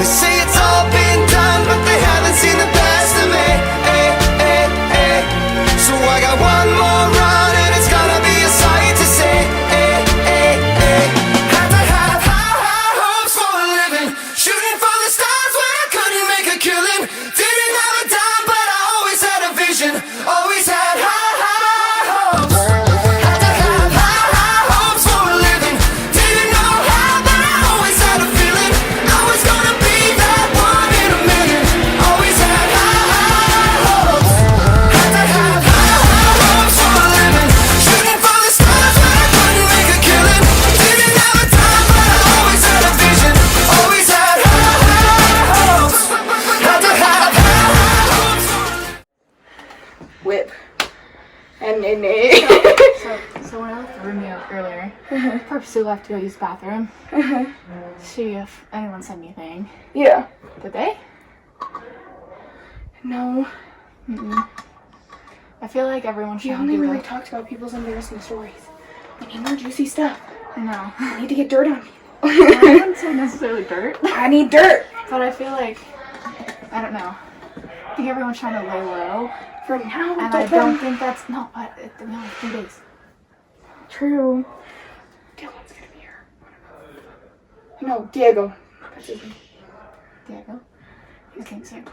They say it's all been done, but they haven't seen the best of me. So I got one more run, and it's gonna be a sight to see. Had to have high hopes for a living, shooting for the stars when I couldn't make a killing. Didn't have a dime, but I always had a vision. Always had high hopes. Had to have high hopes for a living. Didn't know how, but I always had a feeling I was gonna be that one in a million. Always had high hopes. Had to have high hopes for a living, shooting for the stars when I couldn't make a killing. Didn't have a time, but I always had a vision. Always had high hopes. Had to have high hopes. Whip. And So when I left the room earlier, purposely left to go use the bathroom. See if anyone said anything. yeah. Did they? No. I feel like everyone's We trying only to do really like, talked about people's embarrassing stories. We need more juicy stuff. no. I need to get dirt on people. I wouldn't say necessarily dirt, I need dirt. but I feel like, I don't know. I think everyone's trying to lay low, For now, and I don't think that's, no, but we only have 3 days. True. Dylan's gonna be here. No, Diego. That's his name. Diego? I think so too.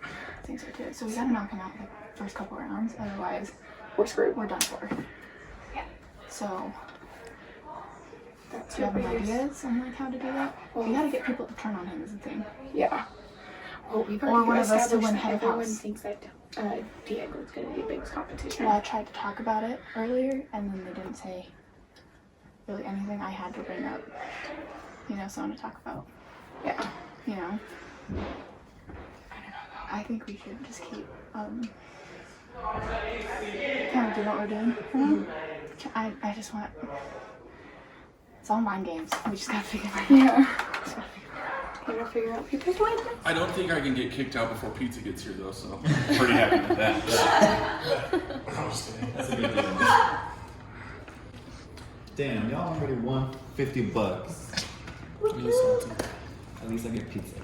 I think so too. So we gotta knock him out like first couple rounds, otherwise We're screwed. we're done for. Yeah. So, That's do you have any biggest- ideas on like how to do that? We gotta get people to turn on him is the thing. Yeah. Well, we've Or already one of us to established win that head of everyone house. thinks that Diego's gonna be the biggest competition. Well, I tried to talk about it earlier, and then they didn't say really anything I had to bring up. You know, something to talk about. Yeah. You know? I think we should just keep, kind of doing what we're doing. I just want, it's all mind games. We just gotta figure it out. Yeah. We're gonna figure out people's ways. I don't think I can get kicked out before pizza gets here, though, so I'm pretty happy with that. I'm just kidding. Damn, y'all already won $50. Me salty. At least I get pizza.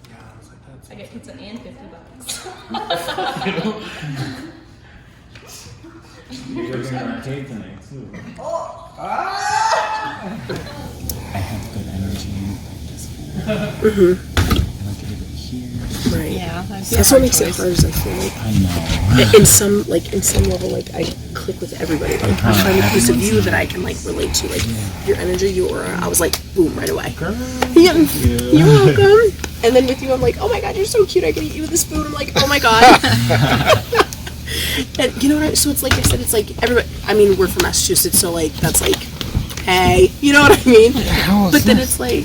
Yeah, I was like, that's I get pizza and $50. You're going to arcade tonight too. I have good energy and I like to leave it here. Right. Yeah, That's what makes it hard. Is I feel like I know. in some level, like I click with everybody. Like I find a piece of you that I can like relate to, like your energy, your aura. I was like, boom, right away. Yeah, you're welcome. And then with you, I'm like, oh my god, you're so cute. I can eat you with a spoon. I'm like, oh my god. And you know what? So it's like I said, it's like everybody. I mean, we're from Massachusetts, so like that's like, hey, you know what I mean? But then it's like,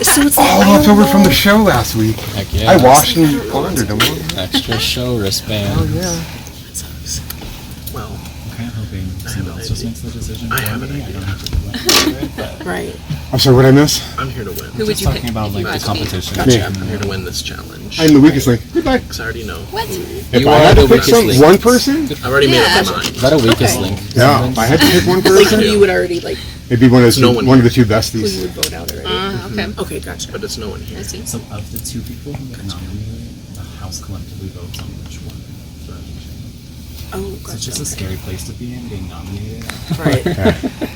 so it's like, left over from the show last week. Heck yeah. I washed and laundered them. Extra show wristbands. that sucks. Well, I'm kind of hoping someone else just makes the decision. I have for an me. I idea. don't have to do anything, but right. I'm sorry, what I miss? I'm here to win. Who would just you talking pick? about if like you the asked me? competition. Gotcha. I'm here to win this challenge. I'm the weakest link. Goodbye. Because I already know. If You I are had to the pick weakest link. one person, I've already made up my mind. Is that a weakest Okay. link? yeah, if I had to pick one Like person, who you would already like, it'd be one of the No two, one one of the here. two who you besties. would vote out already. Okay. Okay, gotcha. But it's no one here. So of the two people who get nominated, the House collectively votes on which one for each. Oh, So gotcha. it's just a scary place to be in, being nominated. Right.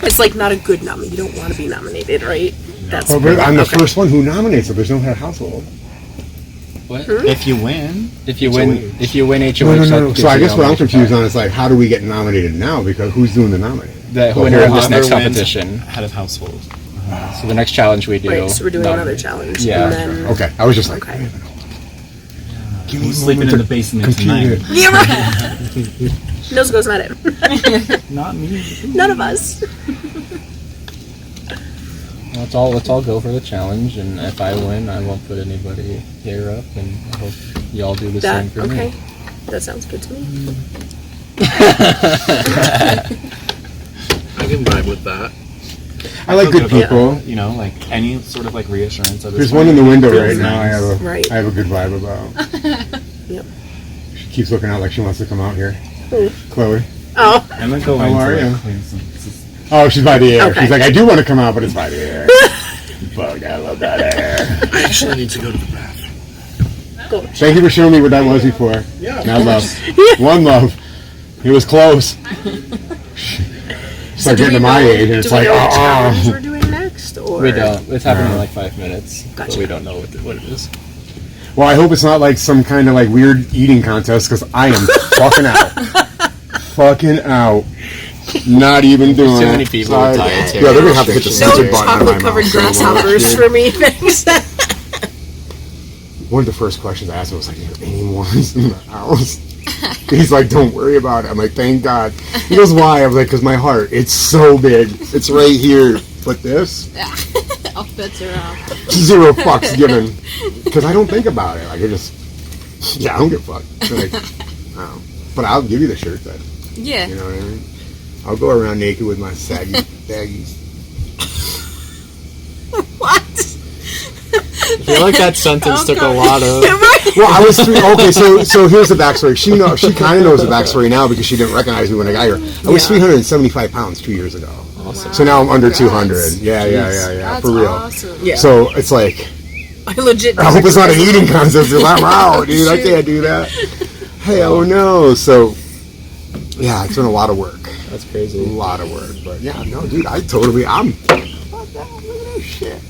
It's like not a good nominee. You don't want to be nominated, right? That's Well, but I'm the okay. first one who nominates, so there's no head household. What? Hmm? If you win, If you win HOH, No. So I guess what I'm confused on is like, how do we get nominated now? Because who's doing the nominating? the winner of this next whoever wins competition. head of household. So the next challenge we do. Right, so we're doing another challenge. Yeah. And then, Okay, I was just like, okay. give me a Who's sleeping moment in to the basement compute tonight? it. Yeah, right. Nose goes not it. Not me. None of us. Well, let's all go for the challenge, and if I win, I won't put anybody here up, and I hope y'all do the same That for okay. me. That sounds good to me. I can vibe with that. I like good feel good people. about, you know, like any sort of like reassurance of this. There's one in the window feels right now. nice. Right. I have a good vibe about. Yep. She keeps looking out like she wants to come out here. Who? Chloe. Oh. I'm gonna go How into are like you? clean some. Oh, she's by the air. Okay. She's like, I do want to come out, but it's by the air. Fuck, I love that hair. I actually need to go to the bathroom. Thank you for showing me what that was before. Yeah. Now love. One love. It was close. Start getting to my age and it's like, challenge we're doing next? Or? We don't. It's happening in like 5 minutes. Gotcha. But we don't know what it is. Well, I hope it's not like some kind of like weird eating contest because I am fucking out. Fucking out. Not even doing Too it. many people Sorry. with dietary Yeah, they're gonna have to hit the restrictions. censor No button on my chocolate-covered mouth. grasshoppers for me, thanks. One of the first questions I asked him was like, "Are there any worms in the house?" He's like, "Don't worry about it." I'm like, "Thank God." He goes, "Why?" I was like, "Cause my heart, it's so big. It's right here. But this, All bets are off. 0 fucks given." Because I don't think about it. Like I just, yeah, I don't give a fuck. Like, I don't know. But I'll give you the shirt then. Yeah. You know what I mean? I'll go around naked with my saggy baggies. What? I feel like that sentence took a lot of. Well, I was okay. So here's the backstory. She kind of knows the backstory now because she didn't recognize me when I got here. I was 375 pounds 2 years ago. Awesome. So now I'm under 200. Yeah. For real. Awesome. Yeah. So it's like, I legit. I hope it's not an eating contest. I'm wow, dude, I can't do that. Hell no. So yeah, it's been a lot of work. That's A crazy. lot of work. But yeah, no, dude, I'm fuck that. Look at this shit.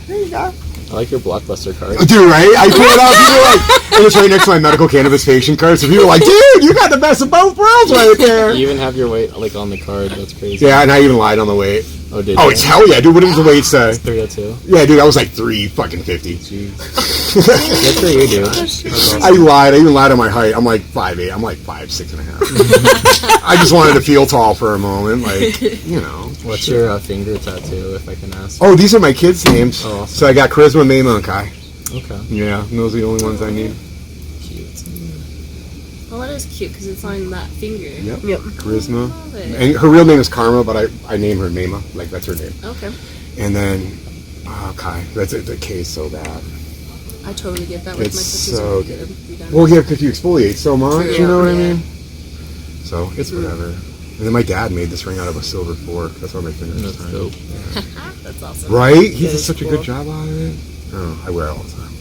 There you go. I like your Blockbuster card. Dude, right? I pull it out, people are like, and it's right next to my medical cannabis patient card, so people are like, dude, you got the best of both worlds right there. You even have your weight like on the card. That's crazy. Yeah, and I even lied on the weight. Oh, did Oh, you? it's hell yeah, dude. What does the weight say? 302. Yeah, dude, I was like 350. Jeez. Good for you, dude. I lied. I even lied on my height. I'm like 5'8". I'm like 5'6.5". I just wanted to feel tall for a moment, like, you know. What's your finger tattoo, if I can ask? Oh, these are my kids' names. Oh, awesome. So I got Charisma, Mayma, and Kai. Okay. Yeah, and those are the only ones I need. Cute. Well, that is cute because it's on that finger. Yep. I Charisma. love it. And her real name is Karma, but I name her Mayma. Like, that's her name. Okay. And then, Kai. That's it. The K is so bad. I totally get that. Like, It's my tattoos so are good. good. Well, yeah, because you exfoliate so much, you know what I Yeah. mean? So, it's whatever. And then my dad made this ring out of a silver fork. That's why my fingers are That's tiny. dope. That's awesome. Right? He did such a good job on it. Oh, I wear it all the time.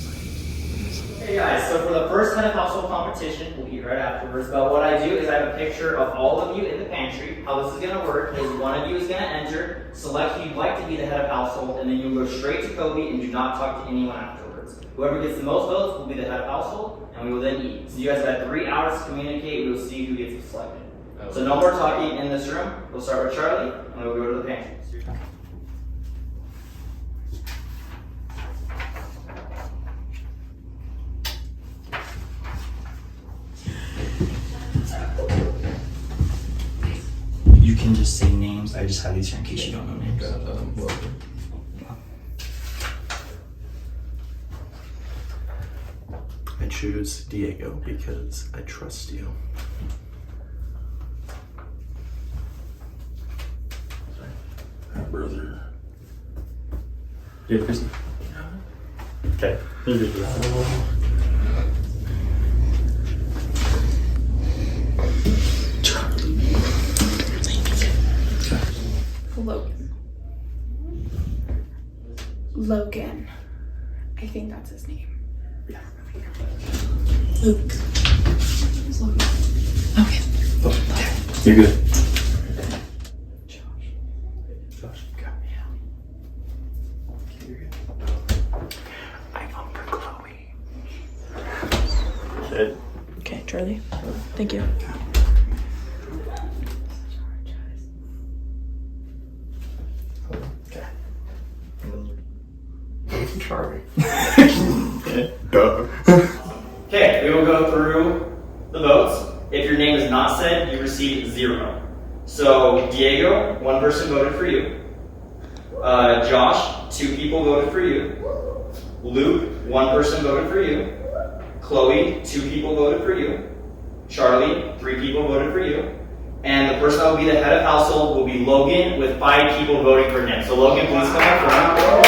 Hey guys, so for the first head of household competition, we'll eat right afterwards, but what I do is I have a picture of all of you in the pantry. How this is going to work is one of you is going to enter, select who you'd like to be the head of household, and then you'll go straight to Kobe and do not talk to anyone afterwards. Whoever gets the most votes will be the head of household, and we will then eat. So you guys have had 3 hours to communicate, we will see who gets selected. So no more talking in this room. We'll start with Charlie, and we'll go to the pantry. You can just say names. I just have these here in case you don't know names. I choose Diego because I trust you. Brother. Do you have Kristen? Okay. You do that. Logan. I think that's his name. Luke. Okay. You're good. Josh, got me out. You're good. I vote for Chloe. Good. Okay, Charlie. Thank you. Okay. Charlie. Duh. Okay, we will go through the votes. If your name is not said, you receive 0. So Diego, 1 person voted for you. Josh, 2 people voted for you. Luke, 1 person voted for you. Chloe, 2 people voted for you. Charlie, 3 people voted for you. And the person that will be the head of household will be Logan with 5 people voting for him. So Logan, please come up front.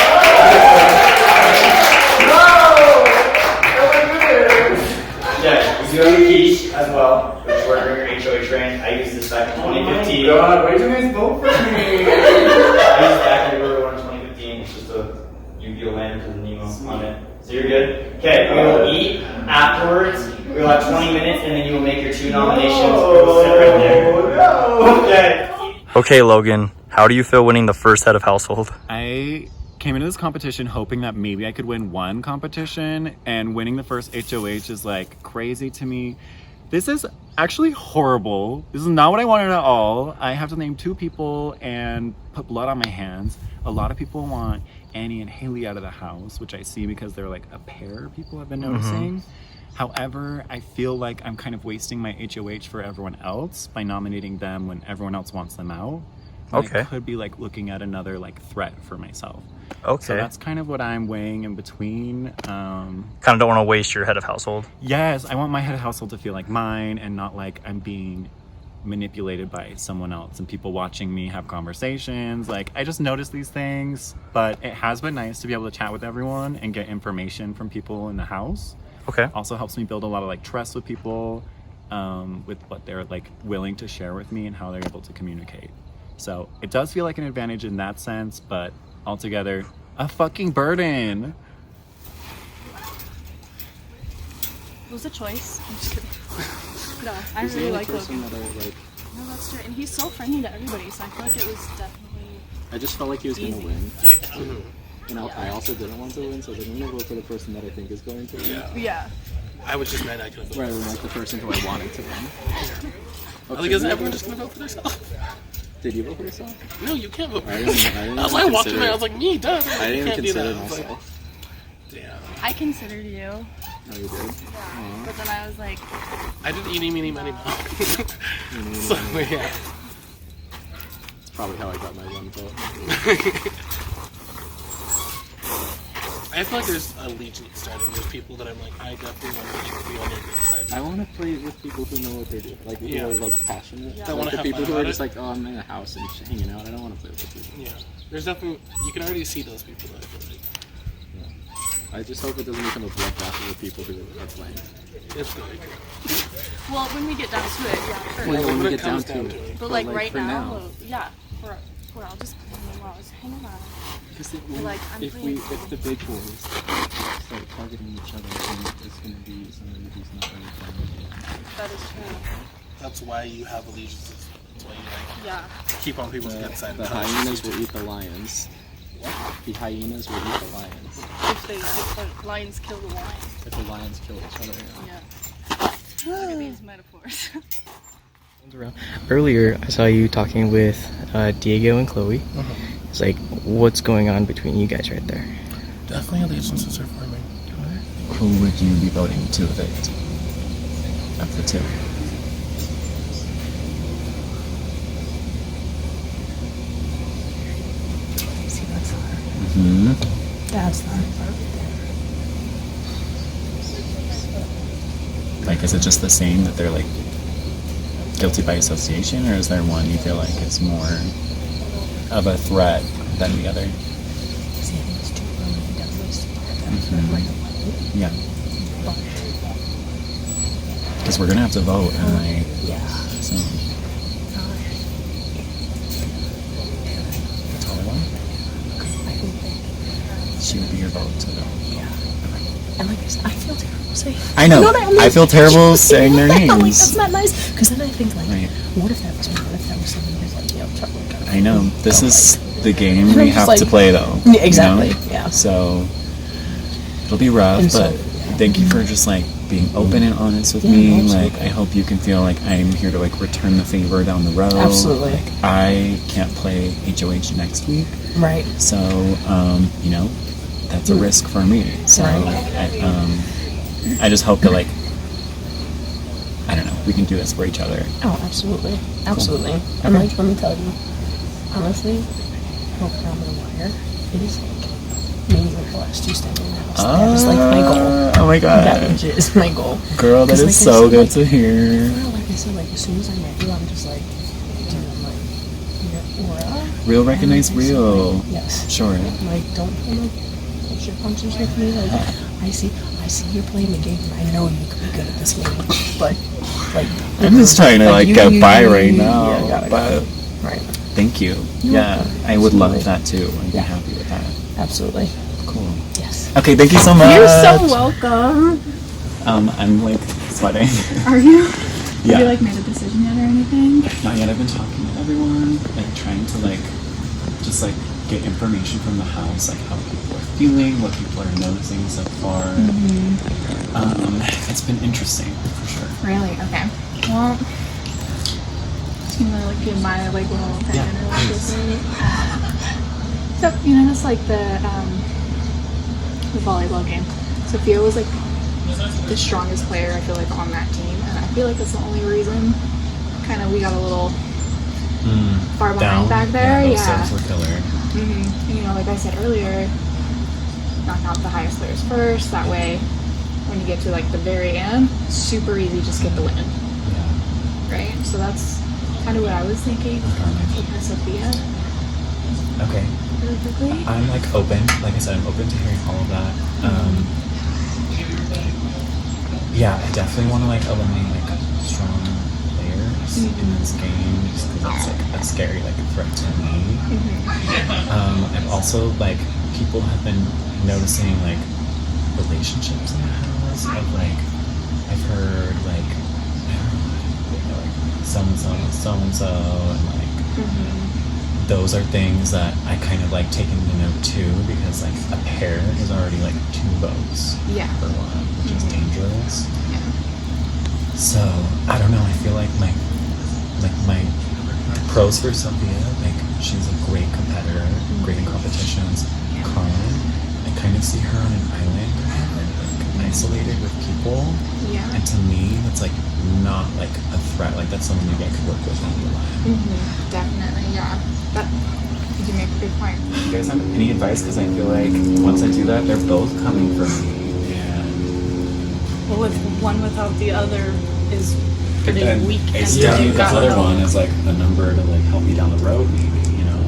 Yeah, you do have a key as well, which is where your HOA train. I used this back in 2015. God, why did you guys vote for me? I used it back in River 1 in 2015. It's just a enter the Nemo on it. So you're good? Okay, we will eat afterwards. We'll have 20 minutes and then you will make your 2 nominations. We'll sit right there. Okay. Okay, Logan, how do you feel winning the first head of household? I came into this competition hoping that maybe I could win one competition, and winning the first HOH is like crazy to me. This is actually horrible. This is not what I wanted at all. I have to name 2 people and put blood on my hands. A lot of people want Annie and Haley out of the house, which I see because they're like a pair, people have been noticing. However, I feel like I'm kind of wasting my HOH for everyone else by nominating them when everyone else wants them out. Okay. I could be like looking at another like threat for myself. Okay. So that's kind of what I'm weighing in between. Kind of don't want to waste your head of household. Yes, I want my head of household to feel like mine and not like I'm being manipulated by someone else and people watching me have conversations. Like, I just notice these things, but it has been nice to be able to chat with everyone and get information from people in the house. Okay. Also helps me build a lot of like trust with people, with what they're like willing to share with me and how they're able to communicate. So it does feel like an advantage in that sense, but altogether, a fucking burden. It was a choice. I'm just kidding. No, I really like Logan. No, that's true. And he's so friendly to everybody, so I feel like it was definitely I just felt like he was going to easy. win. And I also didn't want to win, so I was like, I'm going to vote for the person that I think is going to win. Yeah. I was just mad I couldn't vote. Rather than like the person who I wanted to win. Like, isn't everyone just gonna vote for themselves? Did you vote for yourself? No, you can't vote for I yourself. didn't I was like, I walked in consider there, I it. was like, me, duh. I didn't even can't do consider that. I was like, myself. damn. I considered you. Oh, you did? Yeah. But then I was like, I did eeny, meeny, miny, moe. So, yeah. That's probably how I got my one vote. I feel like there's a legion starting. There's people that I'm like, I definitely want to be on your good side. I want to play with people who know what they do. Like, who are like passionate. That Like wanna the have people fun who are about just it. like, oh, I'm in a house and just hanging out. I don't want to play with those people. Yeah. There's definitely, you can already see those people that I feel like. I just hope it doesn't become a bloodbath of the people who are playing. It's going to. well, when we get down to it, yeah. Sure. Well, when we it get down comes to down it. to it. But like right for now, yeah. For I'll just while I was hanging out. Because Like, I'm if playing- the big boys start targeting each other, then it's going to be somebody who's not really playing. That is true. That's why you have allegiances. That's why you like Yeah. keep on people's good side. The hyenas will eat the lions. The hyenas will eat the lions. If the lions kill the lions. If the lions kill each other. Yeah. Look at these metaphors. Earlier, I saw you talking with Diego and Chloe. It's like, what's going on between you guys right there? Definitely allegiances are forming. Who would you be voting to evict? Of the two. See, that's the hard. Hmm. That's the hard part. Like, is it just the same that they're like guilty by association, or is there one you feel like is more of a threat than the other? See, I think it's too early to definitely Mhm. Yeah. Because we're gonna have to vote, and yeah. So. The taller one? I think She would be your vote to vote. and like I said, I feel terrible saying. I know. You what I feel terrible saying their I'm like, names. that's not nice. Because then I think like, Right. what if that was me? What if that was someone who's like, you know, Charlie kind of. I know. This is the game And we I'm just have like- to play, though. Yeah, exactly, You know? yeah. So it'll be rough, And so- but thank you for just like being open and honest with Yeah, me. absolutely. Like, I hope you can feel like I'm here to like return the favor down the road. Absolutely. Like, I can't play HOH next week, Right. so you know, that's a risk for me. So I just hope that like, I don't know, we can do this for each other. Oh, absolutely. Absolutely. And like, let me tell you, honestly, no down the wire, it is like maybe like the last two standing in the house. That is like my goal. Oh my god. That legit is my goal. Girl, that 'Cause, is like I so said, good like, to hear. Well, like I said, like as soon as I met you, I'm just like, dude, I'm like, your aura. Real And, recognize like, I said, real. like, yes. Sure. Like, don't pull no bullshit punches with me. Like, I see you're playing the game, and I know you could be good at this game, but like, I'm just trying to like get by right now. Yeah, got it. But Right. thank you. You're Yeah, welcome. I would love Absolutely. that too. I'd be happy with that. Absolutely. cool. Yes. Okay, thank you so much. You're so welcome. I'm like sweating. Are you? Yeah. Have you like made a decision yet or anything? Not yet. I've been talking to everyone, like trying to like just like get information from the house, like how people are feeling, what people are noticing so far. It's been interesting for sure. Really? Okay. Well, just gonna like give my like little opinion or like this. So you know, just like the volleyball game. Sophia was like the strongest player I feel like on that team, and I feel like that's the only reason kind of we got a little far behind back there. Yeah, those Yeah. serves were killer. You know, like I said earlier, knock out the highest players first. That way, when you get to like the very end, super easy, just get the win. Right? So that's kind of what I was thinking with Sophia. Okay. Really quickly. I'm like open. Like I said, I'm open to hearing all of that. Yeah, I definitely want to like eliminate like strong players in this game just because it's like a scary like threat to me. I've also like people have been noticing like relationships in the house of like I've heard like I don't know like so and so and like those are things that I kind of like take into note too because like a pair is already like 2 votes for one, which is dangerous. So I don't know. I feel like my pros for Sophia, like she's a great competitor, great in competitions, calm. I kind of see her on an island, like isolated with people. And to me, that's like not like a threat. Like that's someone maybe I could work with on the line. Definitely, yeah. But you make a good point. You guys have any advice? Because I feel like once I do that, they're both coming for me. And Well, with one without the other is pretty then weak. I And still you need this got other help. one as like a number to like help me down the road, maybe, you know.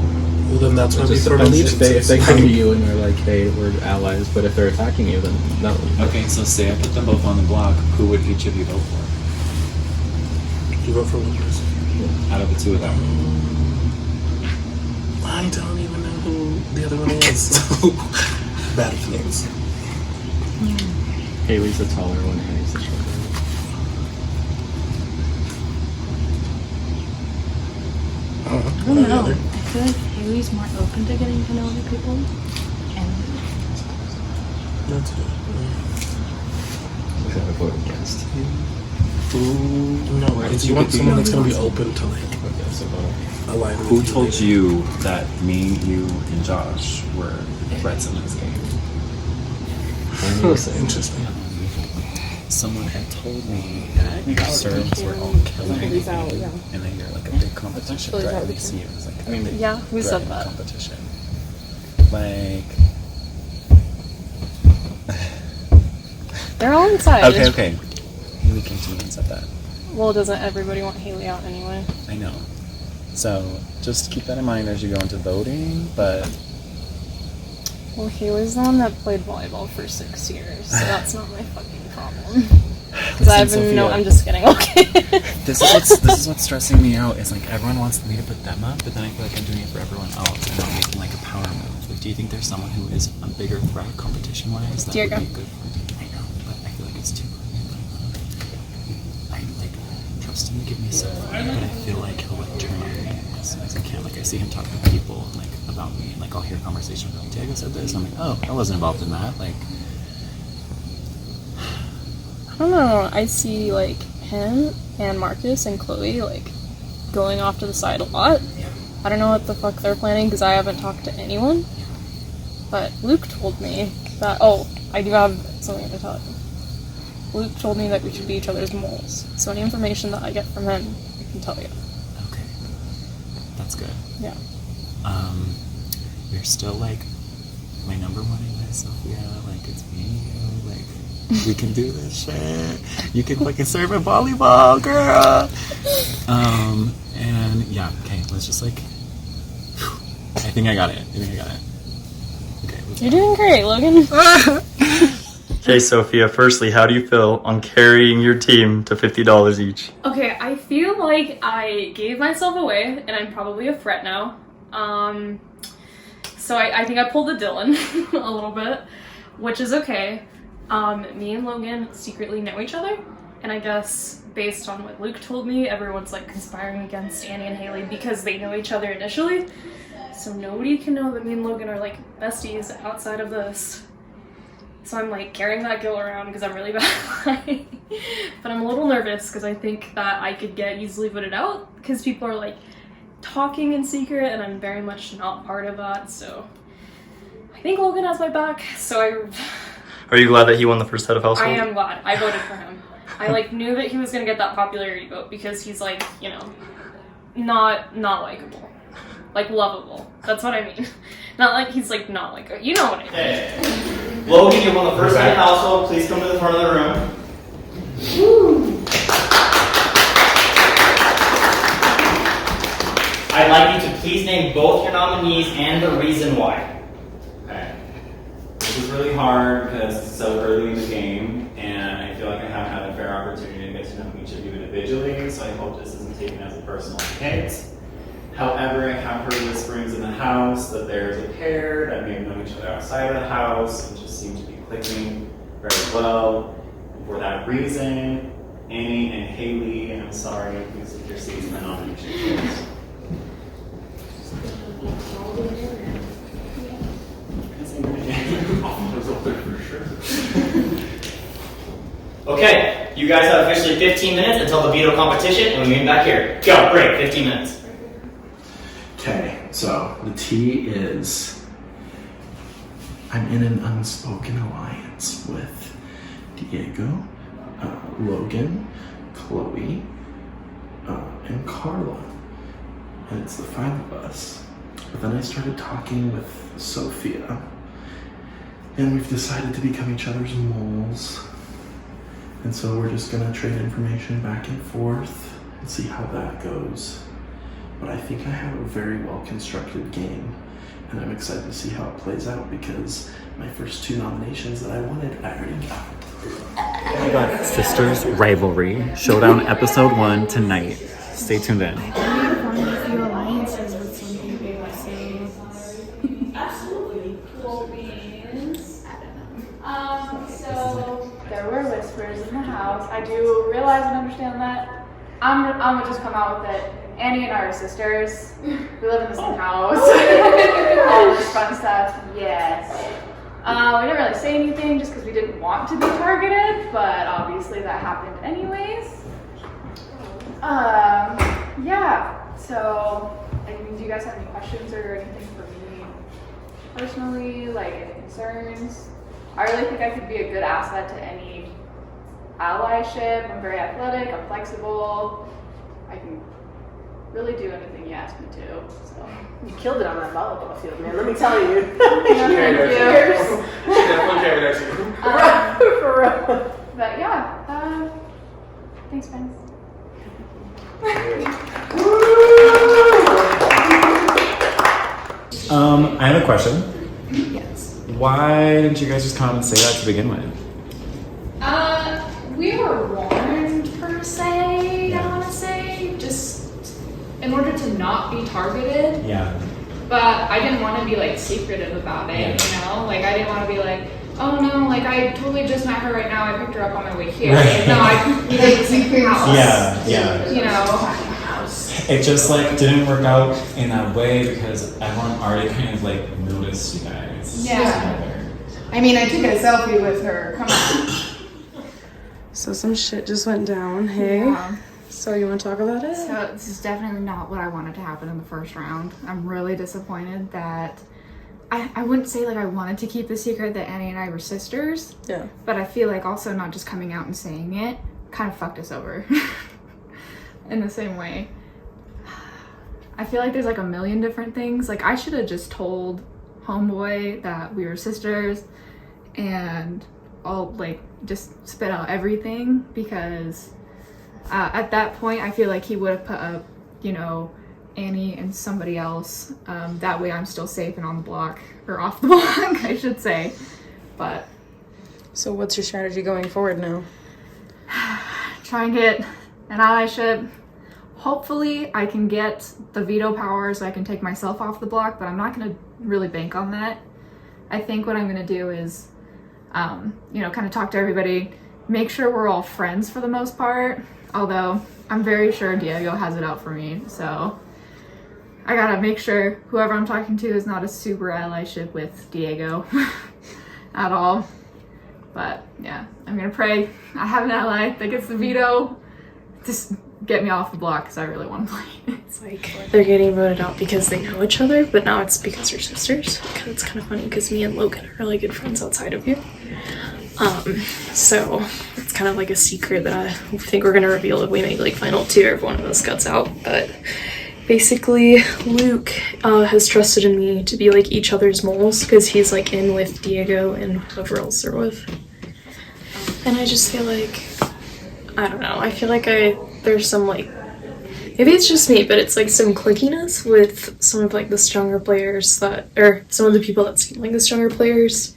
Well, then that's why we Just throw depends allegiances. if they come to you and they're like, hey, we're allies, but if they're attacking you, then no. Okay, so say I put them both on the block, who would each of you vote for? You vote for one person. Out of the 2 of them. I don't even know who the other one is. So bad feelings. Haley's the taller one, Haley's the shorter one. I don't know. I feel like Haley's more open to getting to know other people. And That's good. Is that a vote against you? No, because you want someone that's going to be open to like align with Who you. told you that me, you, and Josh were threats in this game? Interesting. Someone had told me that your serves were all killing, and that you're like a big competition threat. We see you as like a big Yeah, who threat said in that? competition. Like, They're all inside. okay. Haley came to me and said that. Well, doesn't everybody want Haley out anyway? I know. So just keep that in mind as you go into voting. But Well, Haley's the one that played volleyball for 6 years, so that's not my fucking problem. Because I've been no, I'm just kidding. Okay. this is what's stressing me out. Is like everyone wants me to put them up, but then I feel like I'm doing it for everyone else and not making like a power move. Like, do you think there's someone who is a bigger threat competition-wise that Diego. would be good for me? I know, but I feel like it's too early. I like trust him to give me stuff, but I feel like he'll like turn on me as soon as I can. Like I see him talking to people like about me, and like I'll hear a conversation like Diego said this. I'm like, oh, I wasn't involved in that. Like, I don't know. I see like him and Marcus and Chloe like going off to the side a lot. I don't know what the fuck they're planning because I haven't talked to anyone. But Luke told me that. Oh, I do have something to tell you. Luke told me that we should be each other's moles. So any information that I get from him, I can tell you. okay, that's good. Yeah. You're still like my number one advice, Sophia. Like it's me, you. Like we can do this shit. You can fucking serve at volleyball, girl. And yeah, okay. Let's just like. I think I got it. Okay. You're doing great, Logan. Okay, Sophia, firstly, how do you feel on carrying your team to $50 each? Okay, I feel like I gave myself away, and I'm probably a threat now. So I think I pulled a Dylan a little bit, which is okay. Me and Logan secretly know each other, and I guess based on what Luke told me, everyone's like conspiring against Annie and Haley because they know each other initially. So nobody can know that me and Logan are like besties outside of this. So I'm like carrying that guilt around because I'm really bad. But I'm a little nervous because I think that I could get easily voted out because people are like talking in secret and I'm very much not part of that. So I think Logan has my back. So Are you glad that he won the first head of household? I am glad. I voted for him. I like knew that he was gonna get that popularity vote because he's like, you know, not likable. Like lovable. That's what I mean. Not like he's like not like you know what I mean. Hey. Logan, you won the first head of household. Please come to the front of the room. Woo. I'd like you to please name both your nominees and the reason why. Okay. This is really hard because it's so early in the game, and I feel like I haven't had a fair opportunity to get to know each of you individually, so I hope this isn't taken as a personal hit. However, I have heard whisperings in the house that there's a pair that may have known each other outside of the house and just seem to be clicking very well. And for that reason, Annie and Haley, and I'm sorry, please take your seats in the nomination chairs. Okay, you guys have officially 15 minutes until the veto competition, and we meet back here. Go, break, 15 minutes. Okay, so the T is I'm in an unspoken alliance with Diego, Logan, Chloe, and Carla. And it's the 5 of us. But then I started talking with Sophia, and we've decided to become each other's moles. And so we're just gonna trade information back and forth and see how that goes. But I think I have a very well-constructed game, and I'm excited to see how it plays out because my first 2 nominations that I wanted, I already got. Oh my god, Sisters Rivalry Showdown Episode 1 tonight. Stay tuned in. alliances with some people, so Absolutely. So there were whispers in the house. I do realize and understand that. I'm gonna just come out with it. Annie and I are sisters. We live in the same house. All this fun stuff. Yes. We didn't really say anything just because we didn't want to be targeted, but obviously that happened anyways. Yeah. So, I mean, do you guys have any questions or anything for me personally? Like any concerns? I really think I could be a good asset to any allyship. I'm very athletic. I'm flexible. I can really do anything you ask me to. So You killed it on that volleyball field, man. Let me tell you. For real. But yeah, thanks, Ben. I have a question. Yes. Why didn't you guys just come out and say that to begin with? We were warned per se, I want to say, just in order to not be targeted. Yeah. But I didn't want to be like secretive about it, you know? Like I didn't want to be like, oh no, like I totally just met her right now. I picked her up on my way here. Right. No, we live in the same house. Yeah. You know? It just like didn't work out in that way because everyone already kind of like noticed you guys. Yeah. I mean, I took a selfie with her. Come on. So some shit just went down. Hey. Yeah. So you want to talk about it? So this is definitely not what I wanted to happen in the first round. I'm really disappointed that I wouldn't say like I wanted to keep the secret that Annie and I were sisters. Yeah. But I feel like also not just coming out and saying it kind of fucked us over in the same way. I feel like there's like a million different things. Like I should have just told homeboy that we were sisters and all like just spit out everything because at that point I feel like he would have put up, you know, Annie and somebody else. That way I'm still safe and on the block or off the block, I should say. But so what's your strategy going forward now? try and get an allyship. Hopefully I can get the veto power so I can take myself off the block, but I'm not gonna really bank on that. I think what I'm gonna do is, you know, kind of talk to everybody, make sure we're all friends for the most part. Although I'm very sure Diego has it out for me, so I gotta make sure whoever I'm talking to is not a super allyship with Diego at all. But yeah, I'm gonna pray I have an ally that gets the veto. Just get me off the block because I really want to play. It's like they're getting voted out because they know each other, but now it's because they're sisters. It's kind of funny because me and Logan are really good friends outside of here. So it's kind of like a secret that I think we're gonna reveal if we make like final 2 or if one of us cuts out. But basically, Luke has trusted in me to be like each other's moles because he's like in with Diego and whoever else they're with. And I just feel like, I don't know, I feel like there's some like, maybe it's just me, but it's like some clickiness with some of like the stronger players or some of the people that seem like the stronger players.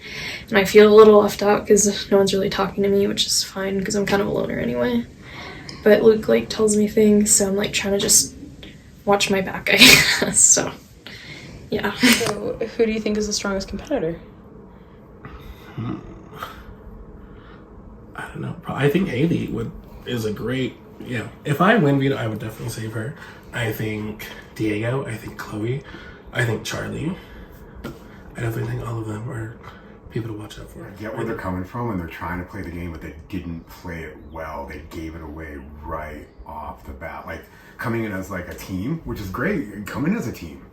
And I feel a little left out because no one's really talking to me, which is fine because I'm kind of a loner anyway. But Luke like tells me things, so I'm like trying to just watch my back, I guess. So, yeah. So, who do you think is the strongest competitor? I don't know. I think Haley is a great. Yeah. If I win veto, I would definitely save her. I think Diego. I think Chloe. I think Charlie. I definitely think all of them are people to watch out for. I get where they're coming from, and they're trying to play the game, but they didn't play it well. They gave it away right off the bat. Like, coming in as like a team, which is great. Come in as a team,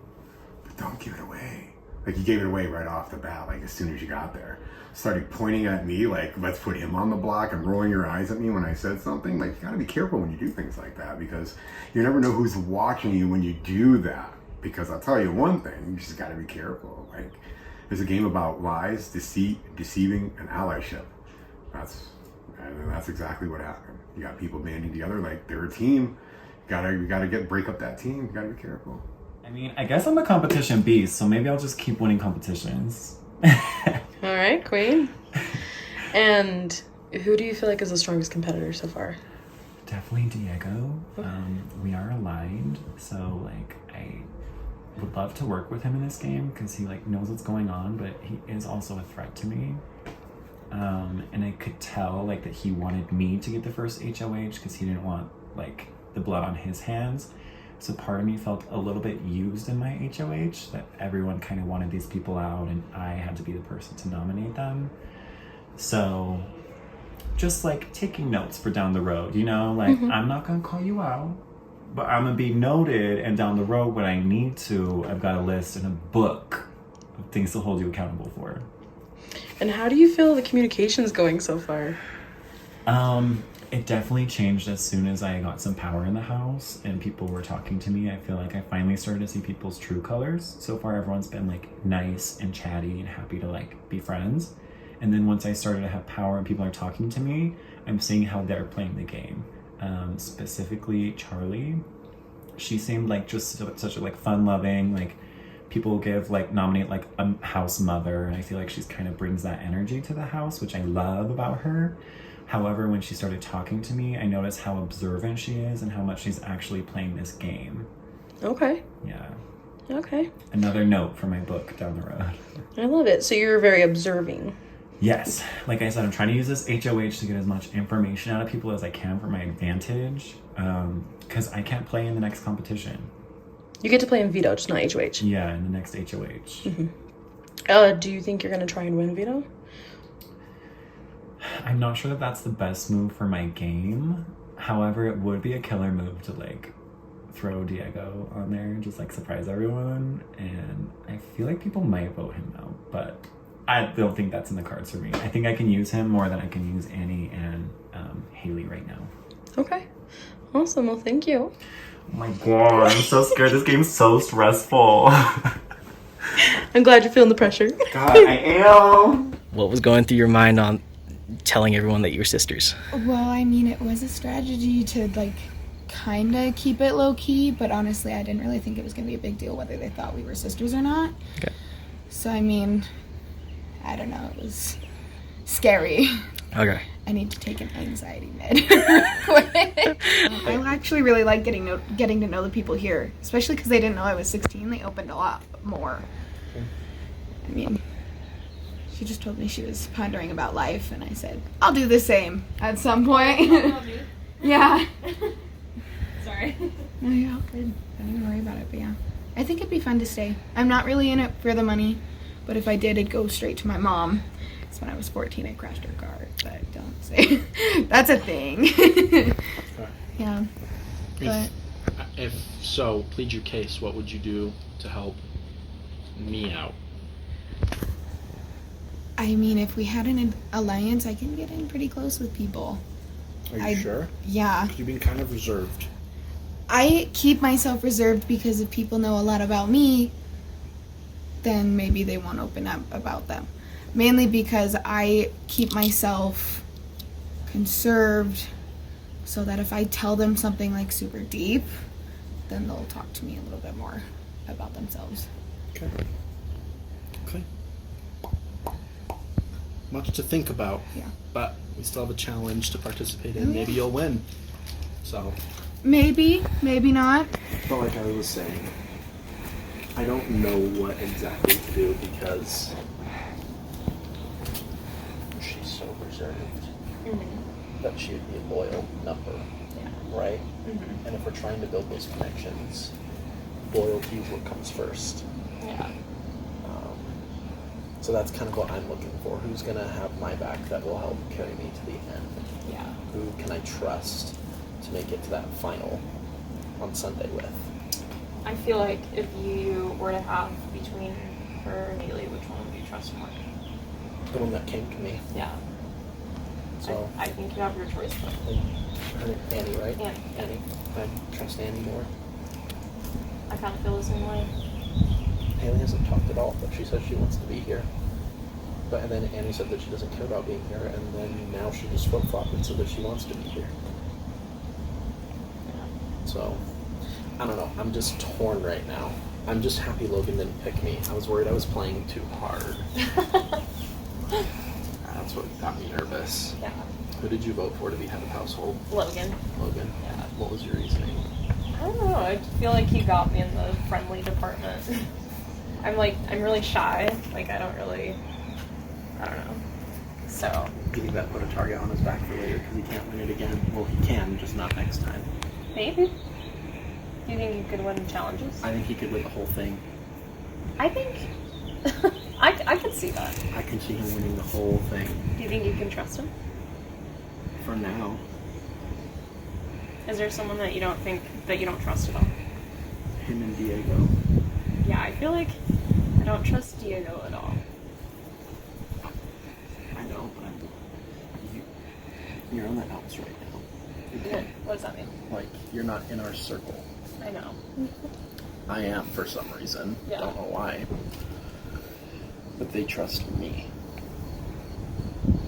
but don't give it away. Like, you gave it away right off the bat, like as soon as you got there. Started pointing at me like, let's put him on the block, and rolling your eyes at me when I said something. Like, you gotta be careful when you do things like that, because you never know who's watching you when you do that. Because I'll tell you one thing, you just gotta be careful. Like, there's a game about lies, deceit, deceiving, and allyship. That's exactly what happened. You got people banding together like they're a team. You gotta break up that team. You gotta be careful. I mean, I guess I'm a competition beast, so maybe I'll just keep winning competitions. All right, Queen. And who do you feel like is the strongest competitor so far? Definitely Diego. We are aligned, so like I would love to work with him in this game because he like knows what's going on, but he is also a threat to me. And I could tell like that he wanted me to get the first HOH because he didn't want like the blood on his hands. So part of me felt a little bit used in my HOH, that everyone kind of wanted these people out and I had to be the person to nominate them. So just like taking notes for down the road, you know, like I'm not gonna call you out, but I'm gonna be noted, and down the road when I need to, I've got a list and a book of things to hold you accountable for. And how do you feel the communication's going so far? It definitely changed as soon as I got some power in the house and people were talking to me. I feel like I finally started to see people's true colors. So far, everyone's been like nice and chatty and happy to like be friends. And then once I started to have power and people are talking to me, I'm seeing how they're playing the game. Specifically, Charlie. She seemed like just such a like fun-loving, like people nominate like a house mother, and I feel like she's kind of brings that energy to the house, which I love about her. However, when she started talking to me, I noticed how observant she is and how much she's actually playing this game. Okay. Yeah. Okay. Another note for my book down the road. I love it. So you're very observing. Yes. Like I said, I'm trying to use this HOH to get as much information out of people as I can for my advantage, because I can't play in the next competition. You get to play in veto, just not HOH. Yeah, in the next HOH. Do you think you're going to try and win veto? I'm not sure that that's the best move for my game. However, it would be a killer move to like throw Diego on there and just like surprise everyone. And I feel like people might vote him out, but I don't think that's in the cards for me. I think I can use him more than I can use Annie and Haley right now. Okay. Awesome. Well, thank you. Oh my god, I'm so scared. This game's so stressful. I'm glad you're feeling the pressure. God, I am. What was going through your mind on telling everyone that you're sisters? Well, I mean, it was a strategy to, like, kind of keep it low-key, but honestly, I didn't really think it was going to be a big deal whether they thought we were sisters or not. Okay. So, I mean, I don't know, it was scary. Okay. I need to take an anxiety med. I actually really like getting to know the people here, especially because they didn't know I was 16. They opened a lot more. I mean, she just told me she was pondering about life, and I said, I'll do the same at some point. Yeah. Sorry. No, you're all good. Don't even worry about it, but yeah. I think it'd be fun to stay. I'm not really in it for the money, but if I did, it'd go straight to my mom. Because when I was 14, I crashed her car, but don't say. That's a thing. Yeah. But If so, plead your case, what would you do to help me out? I mean, if we had an alliance, I can get in pretty close with people. Are you sure? Yeah. You've been kind of reserved. I keep myself reserved because if people know a lot about me, then maybe they won't open up about them. Mainly because I keep myself conserved so that if I tell them something like super deep, then they'll talk to me a little bit more about themselves. Okay. Okay. Much to think about. Yeah. But we still have a challenge to participate in. Oh, yeah. Maybe you'll win. So. Maybe, maybe not. But like I was saying, I don't know what exactly to do because she's so reserved that she would be a loyal number, right? And if we're trying to build those connections, loyalty is what comes first. Yeah. So that's kind of what I'm looking for. Who's going to have my back that will help carry me to the end? Yeah. Who can I trust to make it to that final on Sunday with? I feel like if you were to have between her and Haley, which one would you trust more? The one that came to me. Yeah. So I think you have your choice. Her, Annie, right? Annie. I trust Annie more. I kind of feel the same way. Haley hasn't talked at all, but she says she wants to be here. But and then Annie said that she doesn't care about being here, and then now she just flip-flopped and said that she wants to be here. So, I don't know. I'm just torn right now. I'm just happy Logan didn't pick me. I was worried I was playing too hard. That's what got me nervous. Yeah. Who did you vote for to be head of household? Logan. Logan. Yeah. What was your reasoning? I don't know. I feel like he got me in the friendly department. I'm really shy. Like, I don't know. So. Do you think that put a target on his back for later because he can't win it again? Well, he can, just not next time. Maybe. Do you think you could win challenges? I think he could win the whole thing. I think I could see that. I can see him winning the whole thing. Do you think you can trust him? For now. Is there someone that you don't trust at all? Him and Diego. Yeah, I feel like I don't trust Diego at all. I know, but you're on the outs right now. Yeah. What does that mean? Like, you're not in our circle. I know. I am for some reason. Yeah. Don't know why. But they trust me.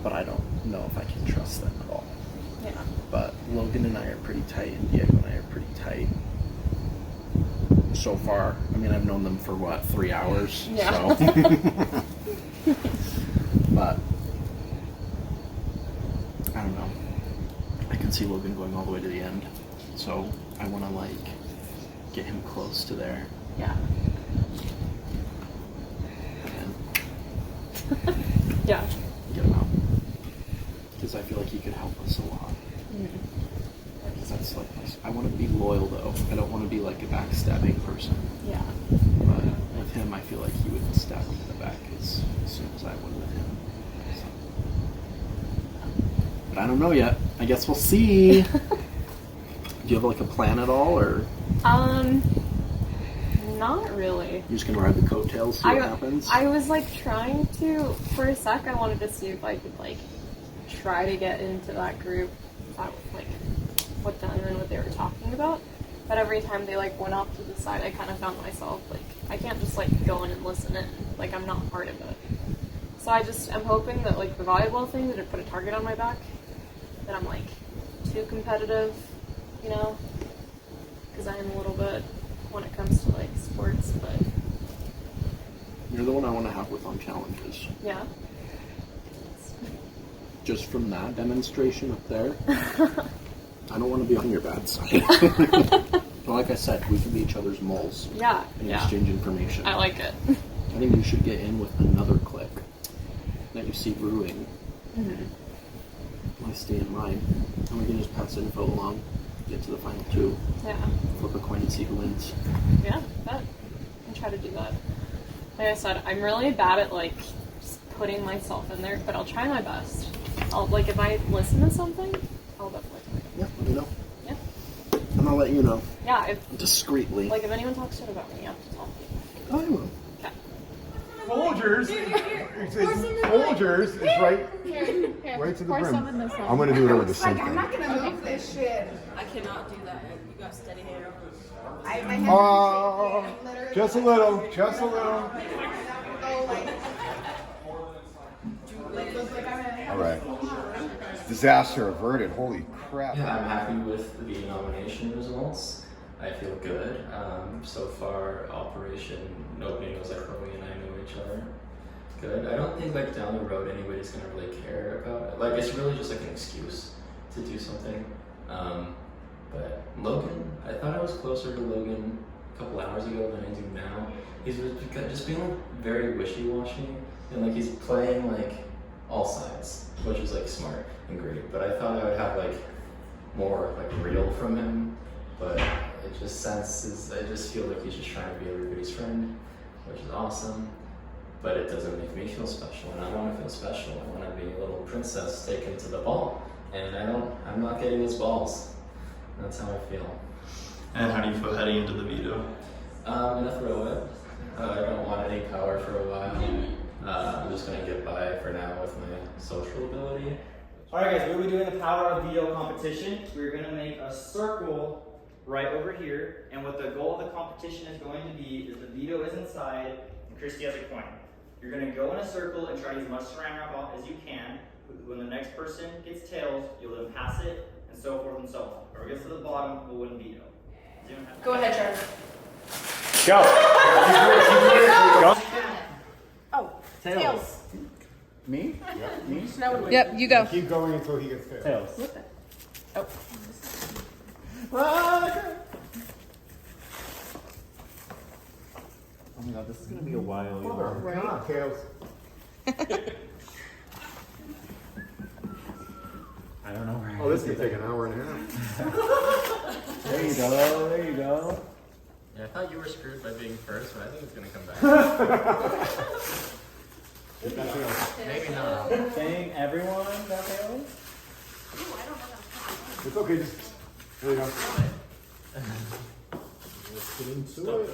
But I don't know if I can trust them at all. Yeah. But Logan and I are pretty tight, and Diego and I are pretty tight. So far. I mean, I've known them for, 3 hours? Yeah. So. But, I don't know. I can see Logan going all the way to the end. So, I want to, get him close to there. Yeah. And Yeah. get him out. Because I feel like he could help us a lot. Because that's I want to be loyal though. I don't want to be a backstabbing person. Yeah. But with him, I feel like he would stab me in the back as soon as I would with him. So. But I don't know yet. I guess we'll see. Do you have a plan at all, or? Not really. You're just gonna ride the coattails, see what happens? I was trying to, for a sec, I wanted to see if I could try to get into that group, with them and what they were talking about. But every time they went off to the side, I kind of found myself I can't just go in and listen in. I'm not part of it. So I'm hoping that the volleyball thing, that it put a target on my back, that I'm too competitive, you know, because I am a little bit when it comes to sports, but You're the one I want to have with on challenges. yeah. Just from that demonstration up there, I don't want to be on your bad side. But like I said, we can be each other's moles. Yeah, And yeah. exchange information. I like it. I think you should get in with another clique that you see brewing. I stay in mine, and we can just pass info along, get to the final two. Yeah. Flip a coin and see who wins. Yeah, I can try to do that. Like I said, I'm really bad at like just putting myself in there, but I'll try my best. I'll like if I listen to something, I'll definitely try. Yeah, let me know. Yeah. And I'll let you know. Yeah, if Discreetly. like if anyone talks shit about me, you have to tell me. I will. Okay. Folgers. Folgers is right. Right to the brim. I'm gonna do it over the sink. I'm not gonna move this shit. I cannot do that. You got steady hand. I have my hand. Oh, just a little, just a little. All right. Disaster averted. Holy crap. Yeah, I'm happy with the nomination results. I feel good. So far, Operation, nobody knows that Chloe and I know each other. Good. I don't think like down the road anybody's gonna really care about it. Like it's really just like an excuse to do something. But Logan, I thought I was closer to Logan a couple hours ago than I do now. He's just being like very wishy-washy and like he's playing like all sides, which is like smart and great. But I thought I would have like more like real from him. But it just senses, I just feel like he's just trying to be everybody's friend, which is awesome. But it doesn't make me feel special, and I want to feel special. I want to be a little princess taken to the ball, and I'm not getting his balls. That's how I feel. And how do you feel heading into the veto? I'm gonna throw it. I don't want any power for a while. I'm just gonna get by for now with my social ability. Alright guys, we'll be doing the power of veto competition. We're gonna make a circle right over here, and what the goal of the competition is going to be is the veto is inside, and Christy has a coin. You're gonna go in a circle and try to use as much saran wrap as you can. When the next person gets tails, you'll then pass it, and so forth and so on. Whoever gets to the bottom will win veto. Go ahead, Trevor. Go! Go! Oh, tails. Me? Yep. Me? Yep, you go. Keep going until he gets tails. Tails. Oh. Oh my god, this is gonna be a while. Come on, tails. I don't know where. Oh, this could take an hour and a half. There you go. There you go. Yeah, I thought you were screwed by being first, but I think it's gonna come back. Maybe not. Saying everyone got tails? It's okay, just there you go. Let's get into it.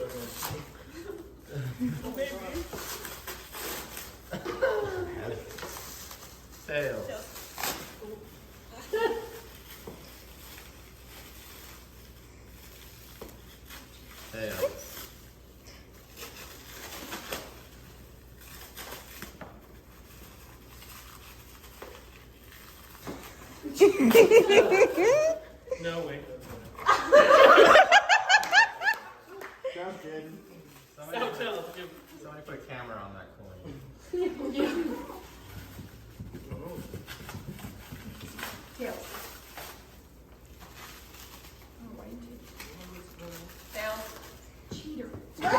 Tails. Tails. No way. Sounds good. Somebody put a camera on that coin. Tails. Tails. Cheater. That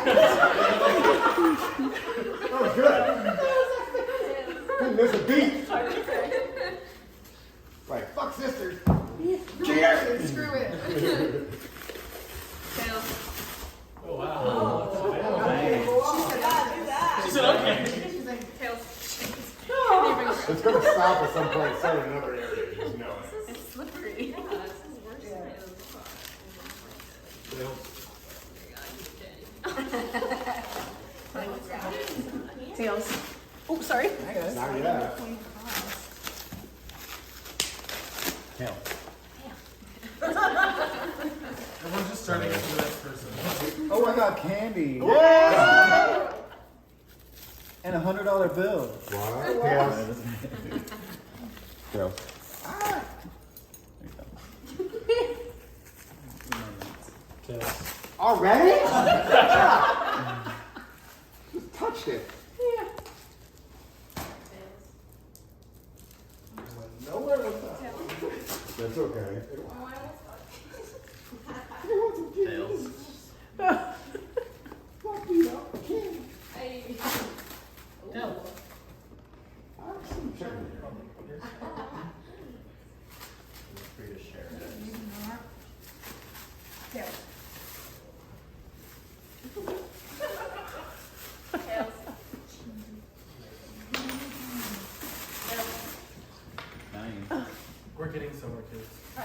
was good. There's a beat. Right, fuck sisters. Cheers. Screw it. Tails. Oh wow. She said okay. She's like, Tails. It's gonna stop at some point. So in another area, you just know it. It's slippery. Yeah, this is worse than Tails. Oh, sorry. Not yet. Tails. Everyone's just turning into the next person. Oh, I got candy. Yeah. And $100 bill. What? Tails. Tails. Already? Just touched it. Nowhere with that. That's okay. Tails. Fuck you up. free to share it. We're getting somewhere, kids. Wow.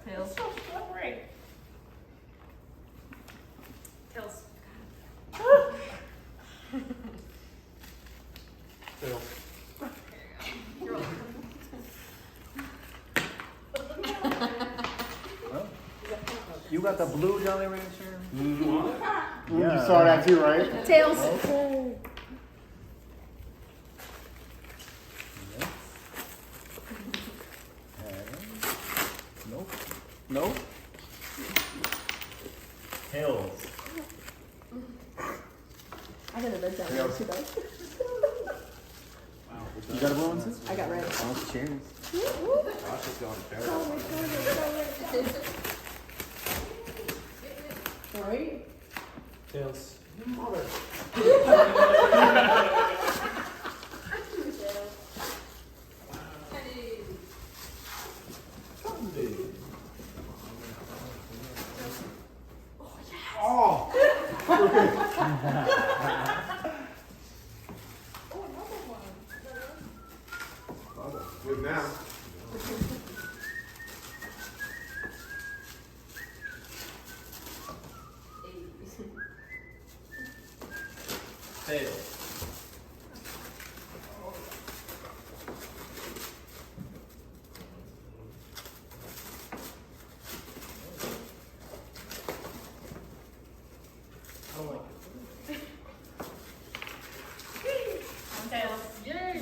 Tails. Right. Tails. Tails. You're welcome. You got the blue Jolly Rancher? You saw that too, right? Tails. Okay. Nope. Nope. Tails. I got a red down there too, though. You got a blue one too? I got red. Oh, cheers. Josh is going Right? Tails. Oh! Good now. Tails. Tails. Yay!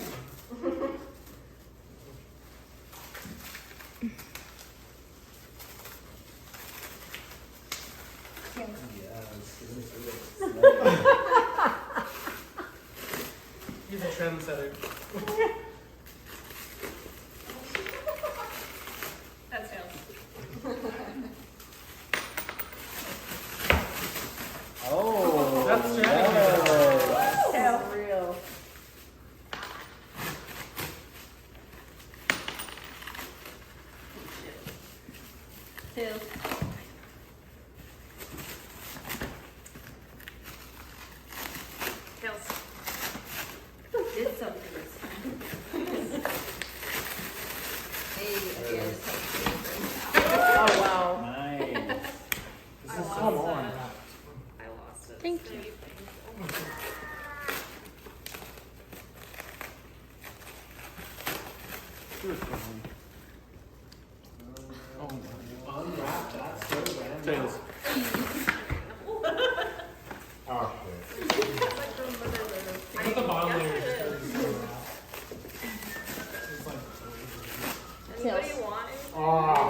He's a trendsetter. That's Tails. Oh, That's strategy. Tails. Real. Tails. Tails. Did something this time. Hey, again. Oh, wow. nice. This is so long. I lost it. Thank you. Tails. Oh, shit. I got the bottom layer. Anybody want it? Oh.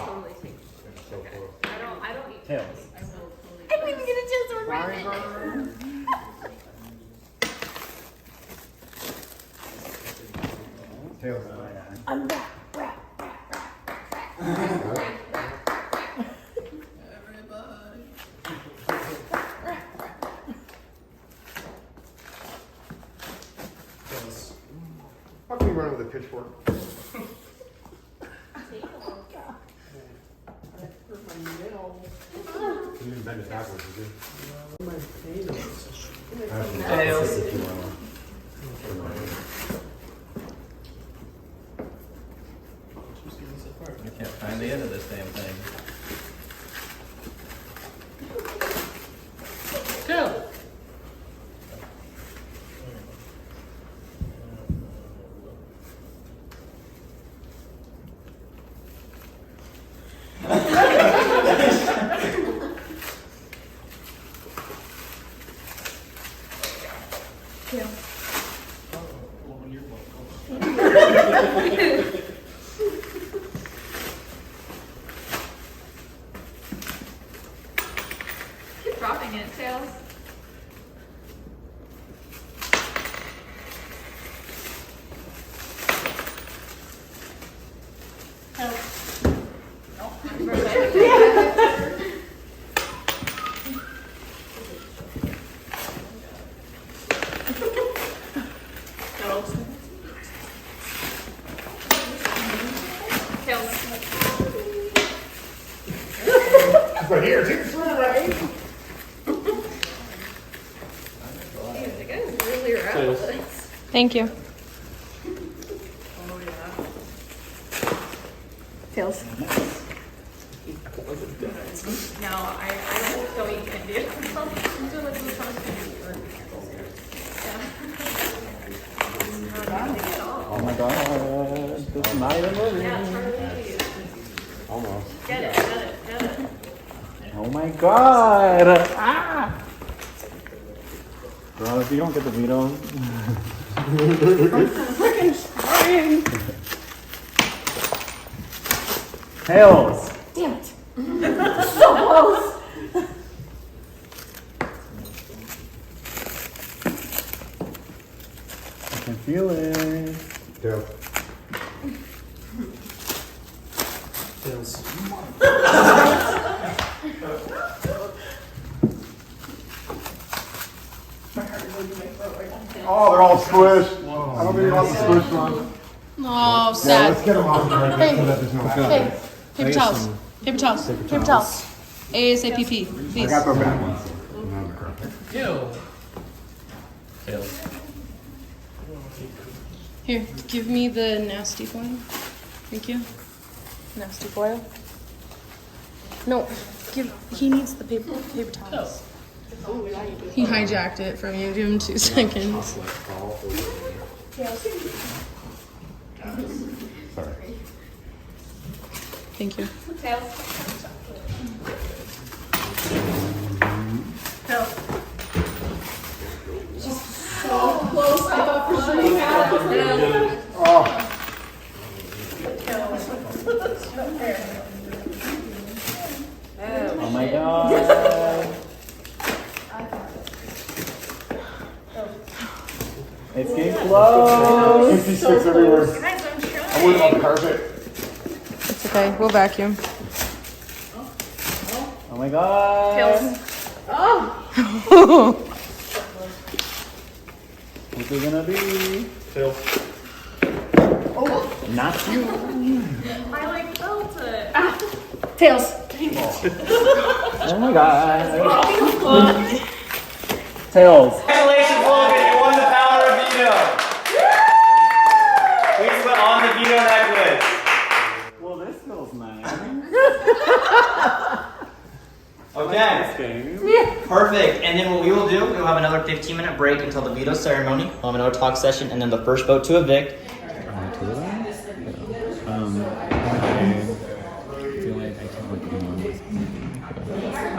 Totally take it. That's so close. I don't eat Tails. I will totally. I didn't even get a chance to wrap it. Tails. I'm back. Tails. How can you run with a pitchfork? You didn't bend it backwards, did you? Tails. I can't find the end of this damn thing. Tails. Keep dropping it, Tails. But here, take a swim, right? The guy's really reckless. Thank you. Tails. No, I don't eat candy. Oh my god, this night in the ring. Almost. Get it. Oh my god! Ah! Bro, if you don't get the veto. Freaking trying. Tails! Damn it. So close. I can feel it. Tails. Oh, they're all squished. I don't think you want the squish one. Oh, Yeah, sad. let's get them off the record so that there's no Hey, accident. paper towels. Paper towels. Paper towels. ASAP, I please. got the bad ones. No, the crap. Ew. Tails. Here, give me the nasty foil. Thank you. Nasty foil. No, he needs the paper towels. He hijacked it from you. Give him 2 seconds. Sorry. Thank you. Tails. Tails. So close. I thought for sure you had it. Oh. Oh my god. It's getting close. 56 everywhere. Guys, I'm trying. I'm worried about the carpet. It's okay. We'll vacuum. Oh my god. Tails. Oh. What's it gonna be? Tails. Oh. Not you. I like felt it. Ah. Tails. Oh my god. Tails. Congratulations, Logan, you won the power of veto. Please put on the veto necklace. Well, this feels nice. Okay. Perfect. And then what we will do, we will have another 15-minute break until the veto ceremony. We'll have another talk session, and then the first vote to evict. I feel like I can't like be on with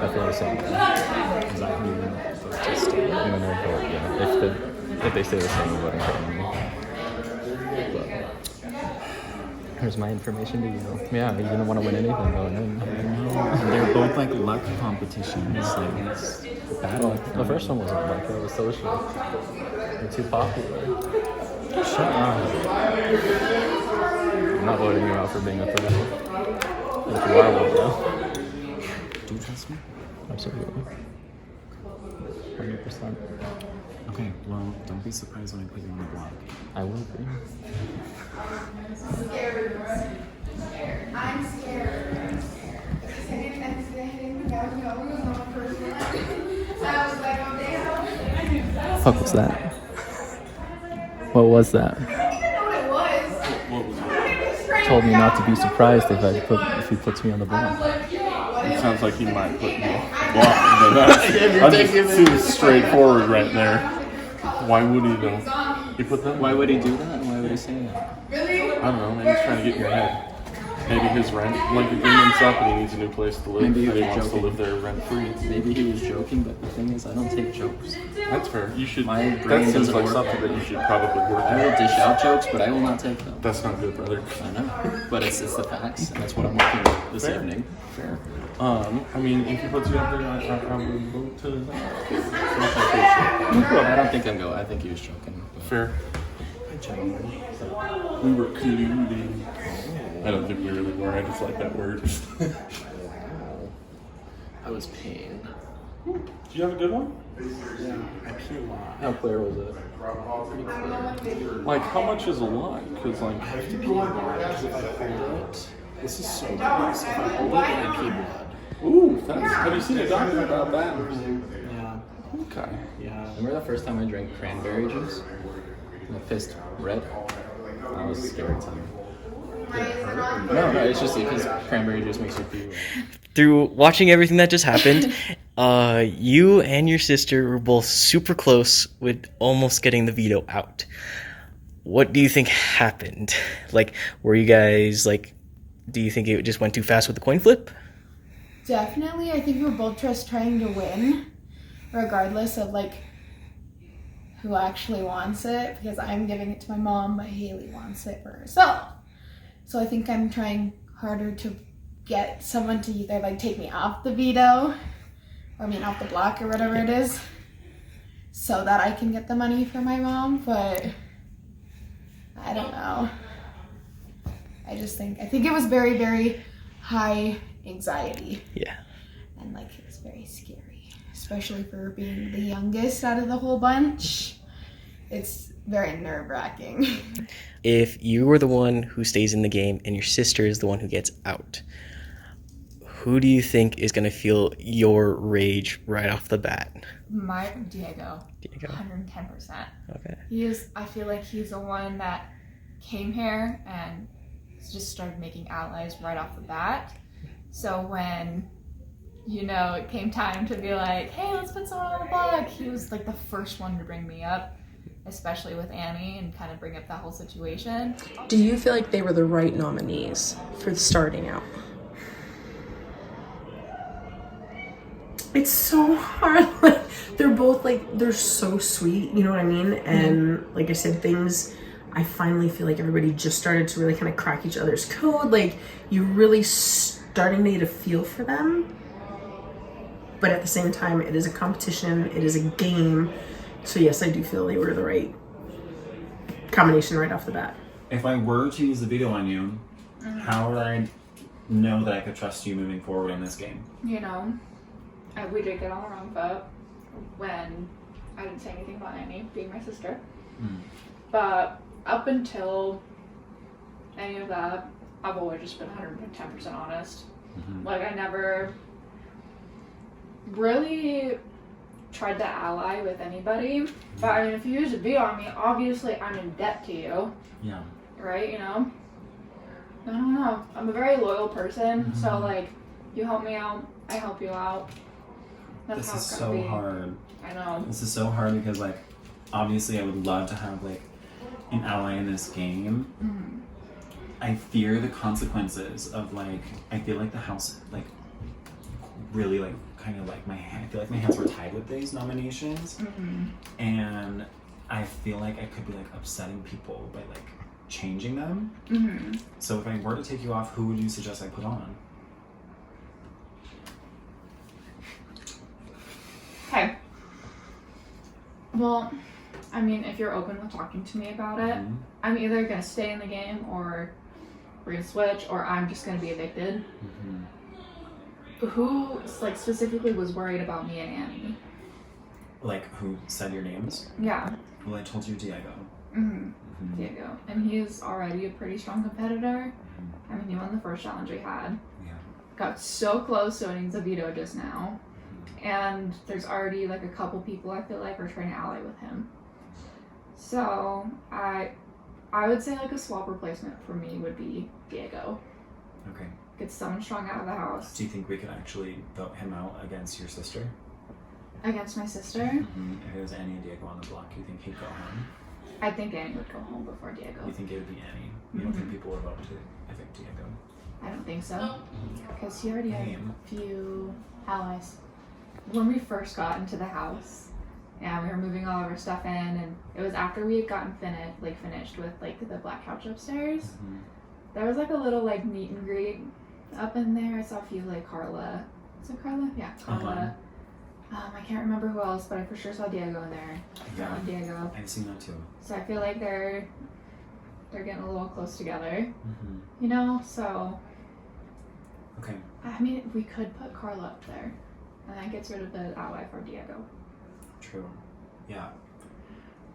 I feel the same. Because I can even vote to stay. I'm gonna vote, yeah. If they stay the same, I'm voting for me. But here's my information to you. Yeah, you didn't want to win anything going in. And they're both like luck competitions. Like it's battle. The first one wasn't luck, it was social. You're too popular. Shut up. I'm not voting you out for being a threat. If you are one though. Do you trust me? Absolutely. 100%. Okay, well, don't be surprised when I put you on the block. I will be. I'm scared. I'm scared. Fuck was that? What was that? What was it? Told me not to be surprised if he puts me on the block. It sounds like he might put me on the block, but that seems straightforward right there. Why would he though? He put that. Why would he do that? Why would he say that? I don't know. Maybe he's trying to get in your head. Maybe his rent agreement's up and he needs a new place to live. Maybe he and he was wants to joking. live there rent free. Maybe he was joking, but the thing is, I don't take jokes. That's fair. You should. My That brain seems doesn't like work something that you should probably work I will on. dish out jokes, but I will not take them. That's not good, brother. I know, but it's the facts, and that's what I'm working with this Fair. evening. Fair. I mean, if he puts you up there, I would vote to. I don't think I'm going. I think he was joking. But Fair. We were colluding. I don't think we really were. I just like that word. I was pain. Do you have a good one? Yeah, I pee a lot. How clear was it? Like, how much is a lot? Because, like, I have to pee more because if I hold it, this is so gross. If I hold it, I pee blood. ooh, that's Have you seen a doctor about that? Yeah. Okay. Yeah. Remember the first time I drank cranberry juice? My fist red. That was a scary time. No, it's just because cranberry juice makes you feel. Through watching everything that just happened, you and your sister were both super close with almost getting the veto out. What do you think happened? Like, were you guys like, do you think it just went too fast with the coin flip? Definitely, I think we're both just trying to win, regardless of like who actually wants it, because I'm giving it to my mom, but Haley wants it for herself. So I think I'm trying harder to get someone to either like take me off the veto, or I mean off the block or whatever it is, so that I can get the money for my mom, but I don't know. I think it was very, very high anxiety. Yeah. And like it was very scary, especially for being the youngest out of the whole bunch. It's very nerve-wracking. If you were the one who stays in the game and your sister is the one who gets out, who do you think is going to feel your rage right off the bat? Diego. 110%. Okay. I feel like he's the one that came here and just started making allies right off the bat. So when, it came time to be like, hey, let's put someone on the block, he was like the first one to bring me up, especially with Annie, and kind of bring up that whole situation. Do you feel like they were the right nominees for starting out? It's so hard. Like, they're both like, they're so sweet, you know what I mean? And like I said, I finally feel like everybody just started to really kind of crack each other's code. Like, you're really starting to get a feel for them. But at the same time, it is a competition, it is a game. So yes, I do feel they were the right combination right off the bat. If I were to use the veto on you, how would I know that I could trust you moving forward in this game? We did get on the wrong foot when I didn't say anything about Annie being my sister. But up until any of that, I've always just been 110% honest. Like, I never really tried to ally with anybody. But I mean, if you use a veto on me, obviously I'm in debt to you. Yeah. Right? I don't know. I'm a very loyal person, so like, you help me out, I help you out. That's how This is it's gonna so be. hard. I know. This is so hard because, like, obviously I would love to have, like, an ally in this game. I fear the consequences of, like, I feel like the house, like, really, like, kind of like I feel like my hands were tied with these nominations. And I feel like I could be, like, upsetting people by, like, changing them. So if I were to take you off, who would you suggest I put on? Okay. Well, I mean, if you're open with talking to me about it, I'm either gonna stay in the game, or we're gonna switch, or I'm just gonna be evicted. Who, like, specifically was worried about me and Annie? Like, who said your names? Yeah. Well, I told you Diego. Diego. And he's already a pretty strong competitor. I mean, he won the first challenge we had. Got so close to winning the veto just now. And there's already like a couple people I feel like are trying to ally with him. So I would say like a swap replacement for me would be Diego. Okay. Get someone strong out of the house. Do you think we could actually vote him out against your sister? Against my sister? If it was Annie and Diego on the block, do you think he'd go home? I think Annie would go home before Diego. You think it would be Annie? You don't think people would vote to evict Diego? I don't think so. Because he already had a few allies. When we first got into the house, and we were moving all of our stuff in, and it was after we had gotten finished with like the black couch upstairs. There was like a little like meet and greet up in there. I saw a few like Carla. Is it Carla? Yeah, Carla. I can't remember who else, but I for sure saw Diego in there. Yeah, Diego. I've seen that too. So I feel like they're getting a little close together. So. Okay. I mean, we could put Carla up there, and that gets rid of the ally for Diego. True. Yeah.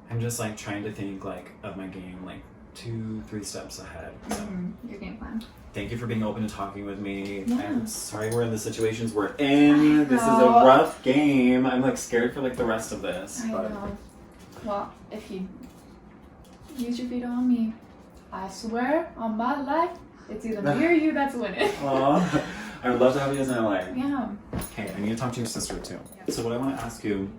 I'm just like trying to think like of my game like 2-3 steps ahead. So Your game plan. thank you for being open and talking with me. Yeah. I'm sorry we're in the situations we're in. This is a know. rough game. I'm like scared for like the rest of this. I But know. Well, if you use your veto on me, I swear on my life, it's either me or you that's winning. Aw, I would love to have you as an ally. Yeah. Okay, I need to talk to your sister too. So what I want to ask you,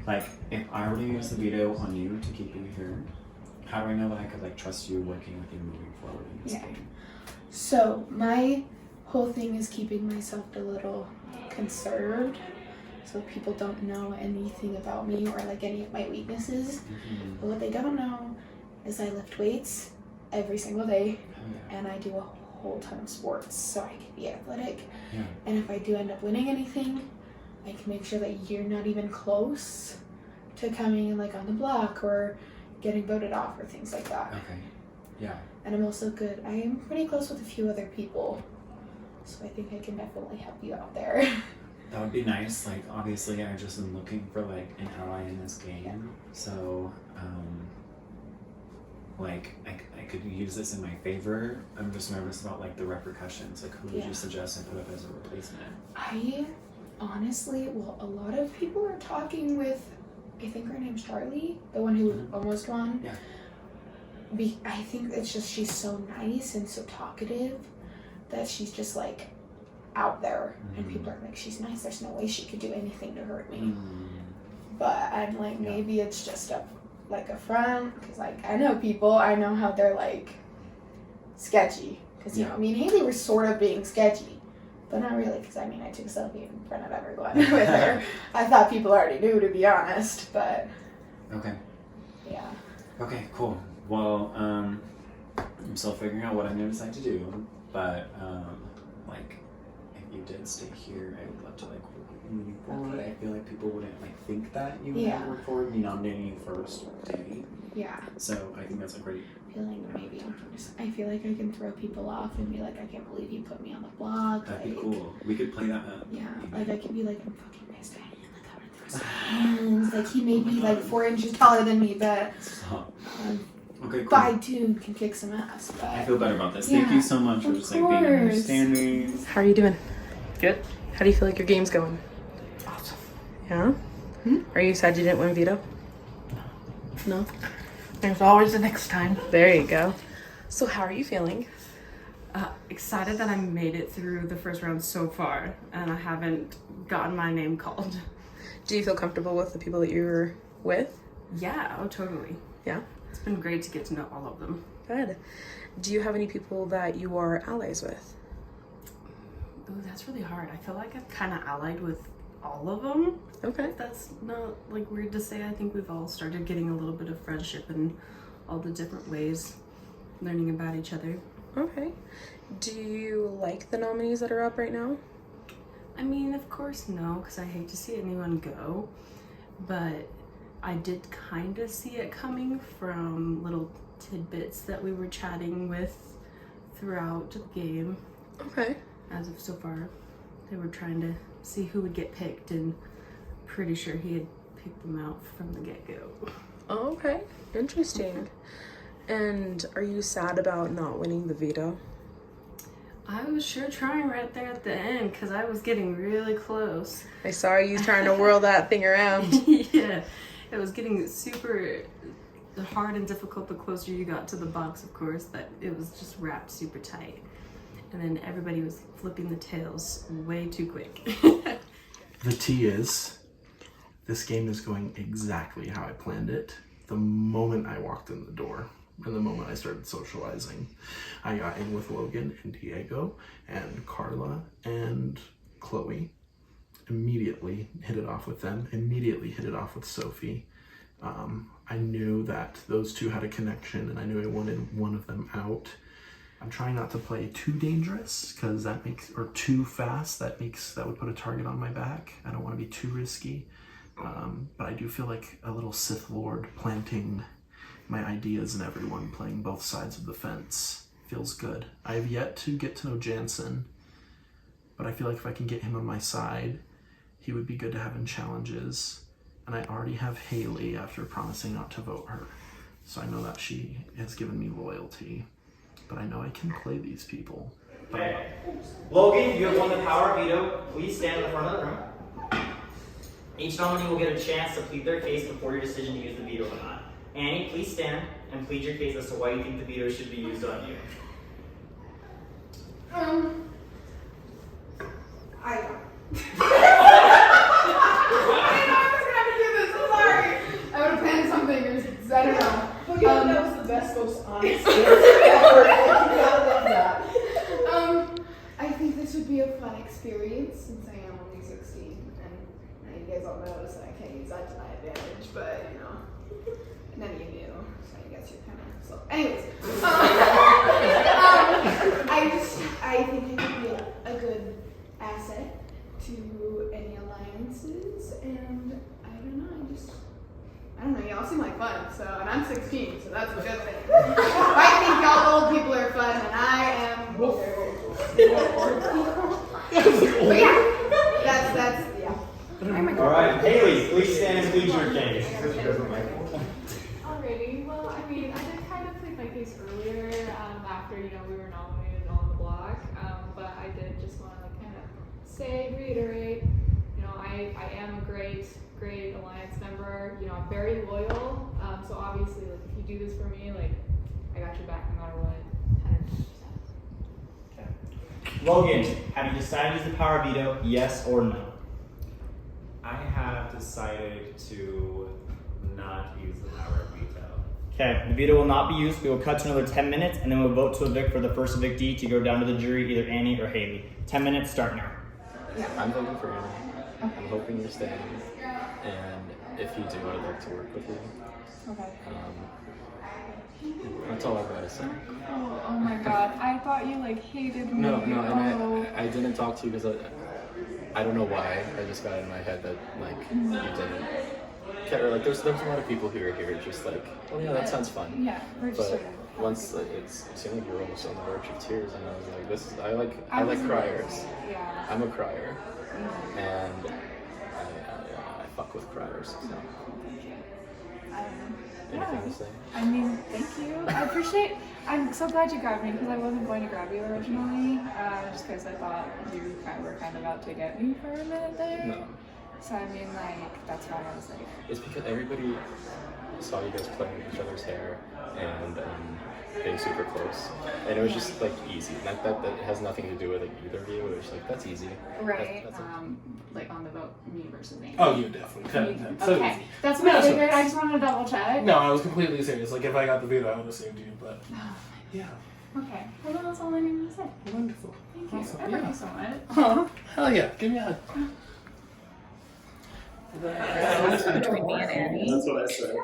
like, if I were to use the veto on you to keep you here, how do I know that I could like trust you working with you moving forward in this Yeah. game? So my whole thing is keeping myself a little conserved, so people don't know anything about me or like any of my weaknesses. But what they don't know is I lift weights every single day, and I do a whole ton of sports, so I can be athletic. Yeah. And if I do end up winning anything, I can make sure that you're not even close to coming in like on the block or getting voted off or things like that. Okay. Yeah. And I'm also good. I am pretty close with a few other people, so I think I can definitely help you out there. That would be nice. Like, obviously, I just am looking for like an ally in this game. So, like, I could use this in my favor. I'm just nervous about like the repercussions. Like, who would Yeah. you suggest I put up as a replacement? I honestly, well, a lot of people are talking with, I think her name's Charlie, the one who almost won. Yeah. I think it's just she's so nice and so talkative that she's just like out there, and people are like, she's nice. There's no way she could do anything to hurt me. But I'm like, maybe it's just a front, because like I know people, I know how they're like sketchy, because you know, me and Haley were sort of being sketchy, but not really, because I mean I took a selfie in front of everyone with her. I thought people already knew, to be honest, but Okay. yeah. Okay, cool. Well, I'm still figuring out what I'm gonna decide to do, but like, if you did stay here, I would love to like work with you moving forward. I feel like people wouldn't like think that you would Yeah. work forward, me nominating you first day. Yeah. So I think that's a great. I feel like maybe I feel like I can throw people off and be like, I can't believe you put me on the block. That'd be like, cool. We could play that up. Yeah, like I could be like, I'm fucking pissed at him. Like I'm gonna throw some hands. Like he may be like 4 inches taller than me, but Okay, cool. by Dune can kick some ass. But I feel better about this. Thank you so much for just like being understanding. How are you doing? Good. How do you feel like your game's going? Awesome. Yeah? Are you excited you didn't win veto? No? There's always the next time. There you go. So how are you feeling? Excited that I made it through the first round so far and I haven't gotten my name called. Do you feel comfortable with the people that you're with? Yeah, oh totally. Yeah? It's been great to get to know all of them. Good. Do you have any people that you are allies with? Ooh, that's really hard. I feel like I've kind of allied with all of them. Okay. That's not like weird to say. I think we've all started getting a little bit of friendship in all the different ways, learning about each other. Okay. Do you like the nominees that are up right now? I mean, of course no, because I hate to see anyone go, but I did kind of see it coming from little tidbits that we were chatting with throughout the game. Okay. As of so far, they were trying to see who would get picked, and pretty sure he had picked them out from the get-go. Oh, okay. Interesting. And are you sad about not winning the veto? I was sure trying right there at the end because I was getting really close. I saw you trying to whirl that thing around. Yeah, it was getting super hard and difficult the closer you got to the box, of course, that it was just wrapped super tight. And then everybody was flipping the tails way too quick. The tea is, this game is going exactly how I planned it. The moment I walked in the door and the moment I started socializing, I got in with Logan and Diego and Carla and Chloe. Immediately hit it off with them, immediately hit it off with Sophie. I knew that those two had a connection and I knew I wanted one of them out. I'm trying not to play too dangerous because that makes, or too fast, that would put a target on my back. I don't want to be too risky. But I do feel like a little Sith Lord planting my ideas in everyone, playing both sides of the fence. Feels good. I have yet to get to know Jansen, but I feel like if I can get him on my side, he would be good to have in challenges. And I already have Haley after promising not to vote her. So I know that she has given me loyalty, but I know I can play these people. But Okay. Logan, you have won the power veto. Please stand in the front of the room. Each nominee will get a chance to plead their case before your decision to use the veto or not. Annie, please stand and plead your case as to why you think the veto should be used on you. I don't. I would have planned something, or I don't know. Well, yeah, that was the best, most honest answer ever. You gotta love that. I think this would be a fun experience since I am only 16, and you guys all know so I can't use that to my advantage, but you know, none of you knew, so I guess you're kind of slow. Anyways, I think I could be a good asset to any alliances, and I don't know, y'all seem like fun, and I'm 16, so that's a good thing. I think y'all old people are fun, and I am but yeah, that's yeah. Alright, Haley, please stand and plead your case. Alrighty, well, I mean, I did kind of plead my case earlier after, we were nominated on the block, but I did just want to reiterate, I am a great alliance member, I'm very loyal, so obviously, if you do this for me, I got your back no matter what, 110%. Logan, have you decided to use the power veto, yes or no? I have decided to not use the power veto. Okay, the veto will not be used. We will cut to another 10 minutes, and then we'll vote to evict for the first evictee to go down to the jury, either Annie or Haley. 10 minutes, start now. I'm voting for Annie. I'm hoping you're staying, and if you do, I'd like to work with you. Okay. That's all I've got to say. Oh my god, I thought you hated me. No, and I didn't talk to you because I don't know why. I just got in my head that you didn't care. There's a lot of people who are here just oh yeah, that sounds fun. Yeah, we're just but sort of once it seemed like you were almost on the verge of tears, and I was I like criers. Yeah. I'm a crier, and I fuck with criers. So. Anything to say? I mean, thank you. I appreciate. I'm so glad you grabbed me because I wasn't going to grab you originally, just because I thought you were kind of out to get me for a minute there. No. So I mean, that's why I was like. It's because everybody saw you guys playing with each other's hair and being super close, and it was just easy. That has nothing to do with either of you. It was that's easy. Right. That's on the vote, me versus me. Oh, you definitely. Okay. That's what I figured. I just wanted to double check. No, I was completely serious. If I got the veto, I would have saved you, but yeah. Okay. Well, that's all I needed to say. Wonderful. Thank you. Awesome. I love you so much. Oh, hell yeah. Give me a hug. Between me and Annie. That's what I said.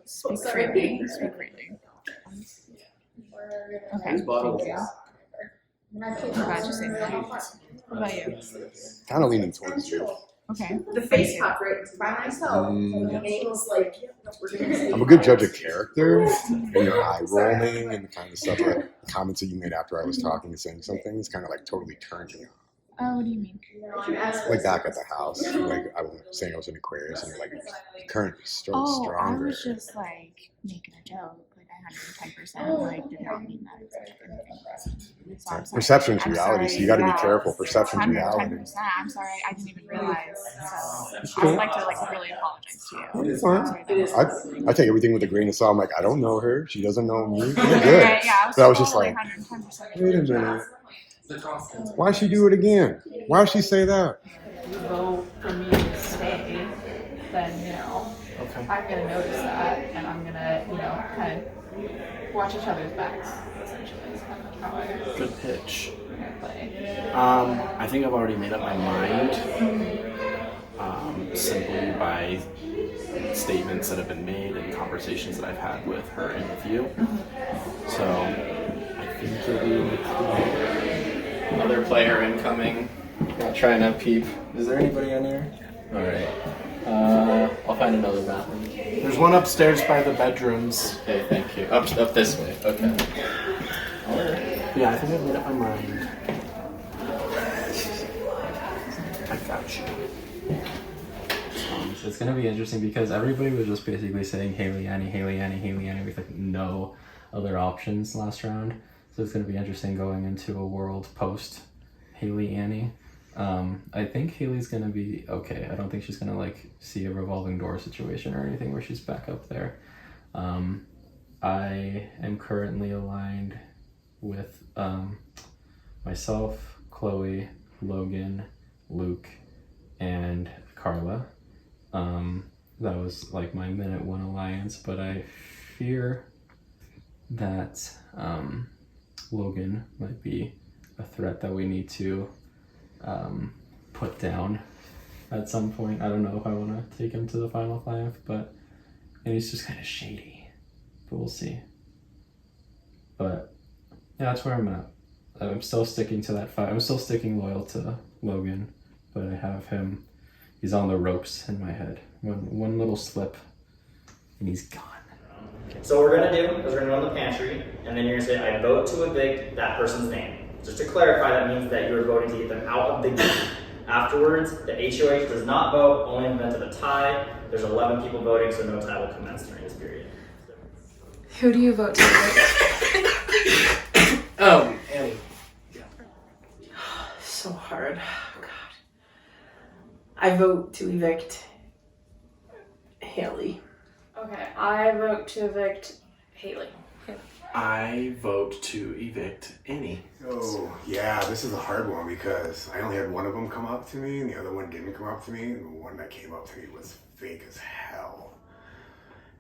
Speak freely. Speak freely. Okay. Whose bottle is this? I'm glad you say that. What about you? Kind of leaning towards you. Okay. The face pop right by myself. I'm a good judge of character and your eye rolling and the kind of stuff, the comments that you made after I was talking and saying something is kind of totally turned me on. Oh, what do you mean? Back at the house, I was saying I was an Aquarius and the current is stronger. I was just making a joke. 110%. Did not mean that exactly. So I'm sorry. Perception's reality, I'm so you got to be sorry. careful. Perception's reality. 110%. I'm sorry. I didn't even realize. So I would like to really apologize to you. It's fine. I take everything with a grain of salt. I'm I don't know her. She doesn't know me. We're good. Yeah, But I was just 110%. wait a minute. Why'd she do it again? Why'd she say that? If you vote for me to stay, then, Okay. I'm going to notice that, and I'm going to, kind of watch each other's backs, essentially. Is kind of how I Good pitch. play. I think I've already made up my mind. Simply by statements that have been made and conversations that I've had with her and with you. So I think you'll be another player incoming. Not trying to peep. Is there anybody in here? All right. I'll find another bathroom. There's one upstairs by the bedrooms. Okay, thank you. Up this way. Okay. Yeah, I think I've made up my mind. I got you. It's gonna be interesting because everybody was just basically saying Haley Annie with like no other options last round. So it's gonna be interesting going into a world post Haley Annie. I think Haley's gonna be okay. I don't think she's gonna like see a revolving door situation or anything where she's back up there. I am currently aligned with myself, Chloe, Logan, Luke, and Carla. That was like my minute one alliance, but I fear that Logan might be a threat that we need to put down at some point. I don't know if I want to take him to the final 5, and he's just kind of shady. But we'll see. But yeah, that's where I'm at. I'm still sticking to that fight. I'm still sticking loyal to Logan, but I have him. He's on the ropes in my head. One little slip, and he's gone. So what we're gonna do is we're gonna go in the pantry, and then you're gonna say, I vote to evict that person's name. Just to clarify, that means that you are voting to get them out of the game. Afterwards, the HOH does not vote, only in the event of a tie. There's 11 people voting, so no tie will commence during this period. Who do you vote to evict? Annie. So hard. Oh, God. I vote to evict Haley. Okay, I vote to evict Haley. I vote to evict Annie. Oh, yeah, this is a hard one because I only had one of them come up to me and the other one didn't come up to me, and the one that came up to me was fake as hell.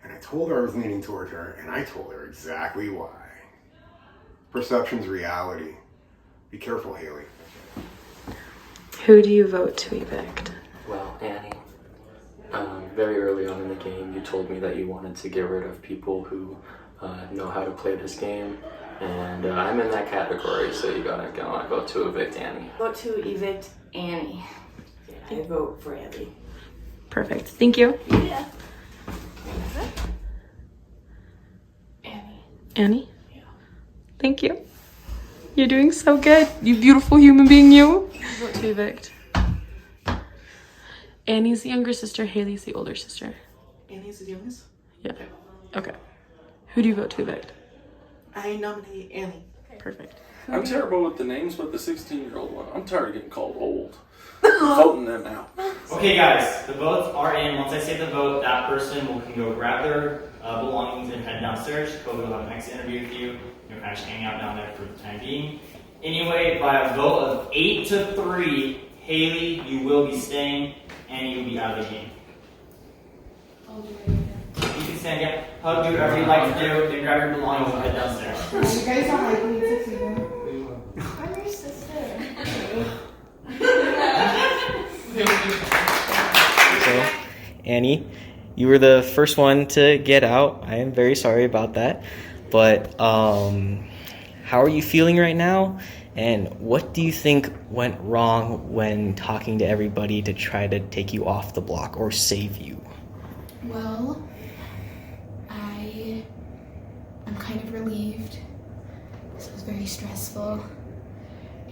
And I told her I was leaning toward her, and I told her exactly why. Perception's reality. Be careful, Haley. Who do you vote to evict? Well, Annie, very early on in the game, you told me that you wanted to get rid of people who know how to play this game, and I'm in that category, so you gotta go. I vote to evict Annie. Vote to evict Annie. I vote for Annie. Perfect. Thank you. Yeah. Annie? Yeah. Thank you. You're doing so good. You beautiful human being, you. Vote to evict. Annie's the younger sister, Haley's the older sister. Annie's the youngest? Yeah. Okay. Who do you vote to evict? I nominate Annie. Perfect. I'm terrible with the names, but the 16-year-old one, I'm tired of getting called old. Voting them out. Okay, guys, the votes are in. Once I say the vote, that person can go grab their belongings and head downstairs. Kobe will have an next interview with you. You're kind of just hanging out down there for the time being. Anyway, by a vote of 8-3, Haley, you will be staying, and you'll be out of the game. You can stand up, hug, do whatever you'd like to do, then grab your belongings and head downstairs. You guys don't like me to see them. I'm your sister. So, Annie, you were the first one to get out. I am very sorry about that. But how are you feeling right now? And what do you think went wrong when talking to everybody to try to take you off the block or save you? Well, I'm kind of relieved. This was very stressful,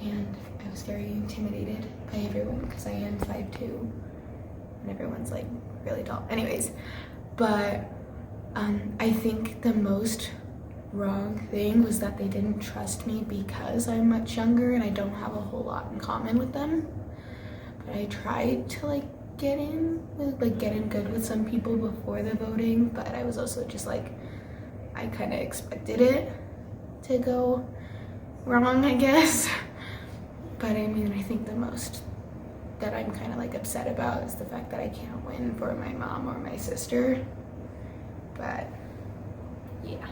and I was very intimidated by everyone because I am 5'2", and everyone's like really tall. Anyways, but I think the most wrong thing was that they didn't trust me because I'm much younger and I don't have a whole lot in common with them. But I tried to get in good with some people before the voting, but I was also just I kind of expected it to go wrong, I guess. But I mean, I think the most that I'm kind of upset about is the fact that I can't win for my mom or my sister. But yeah.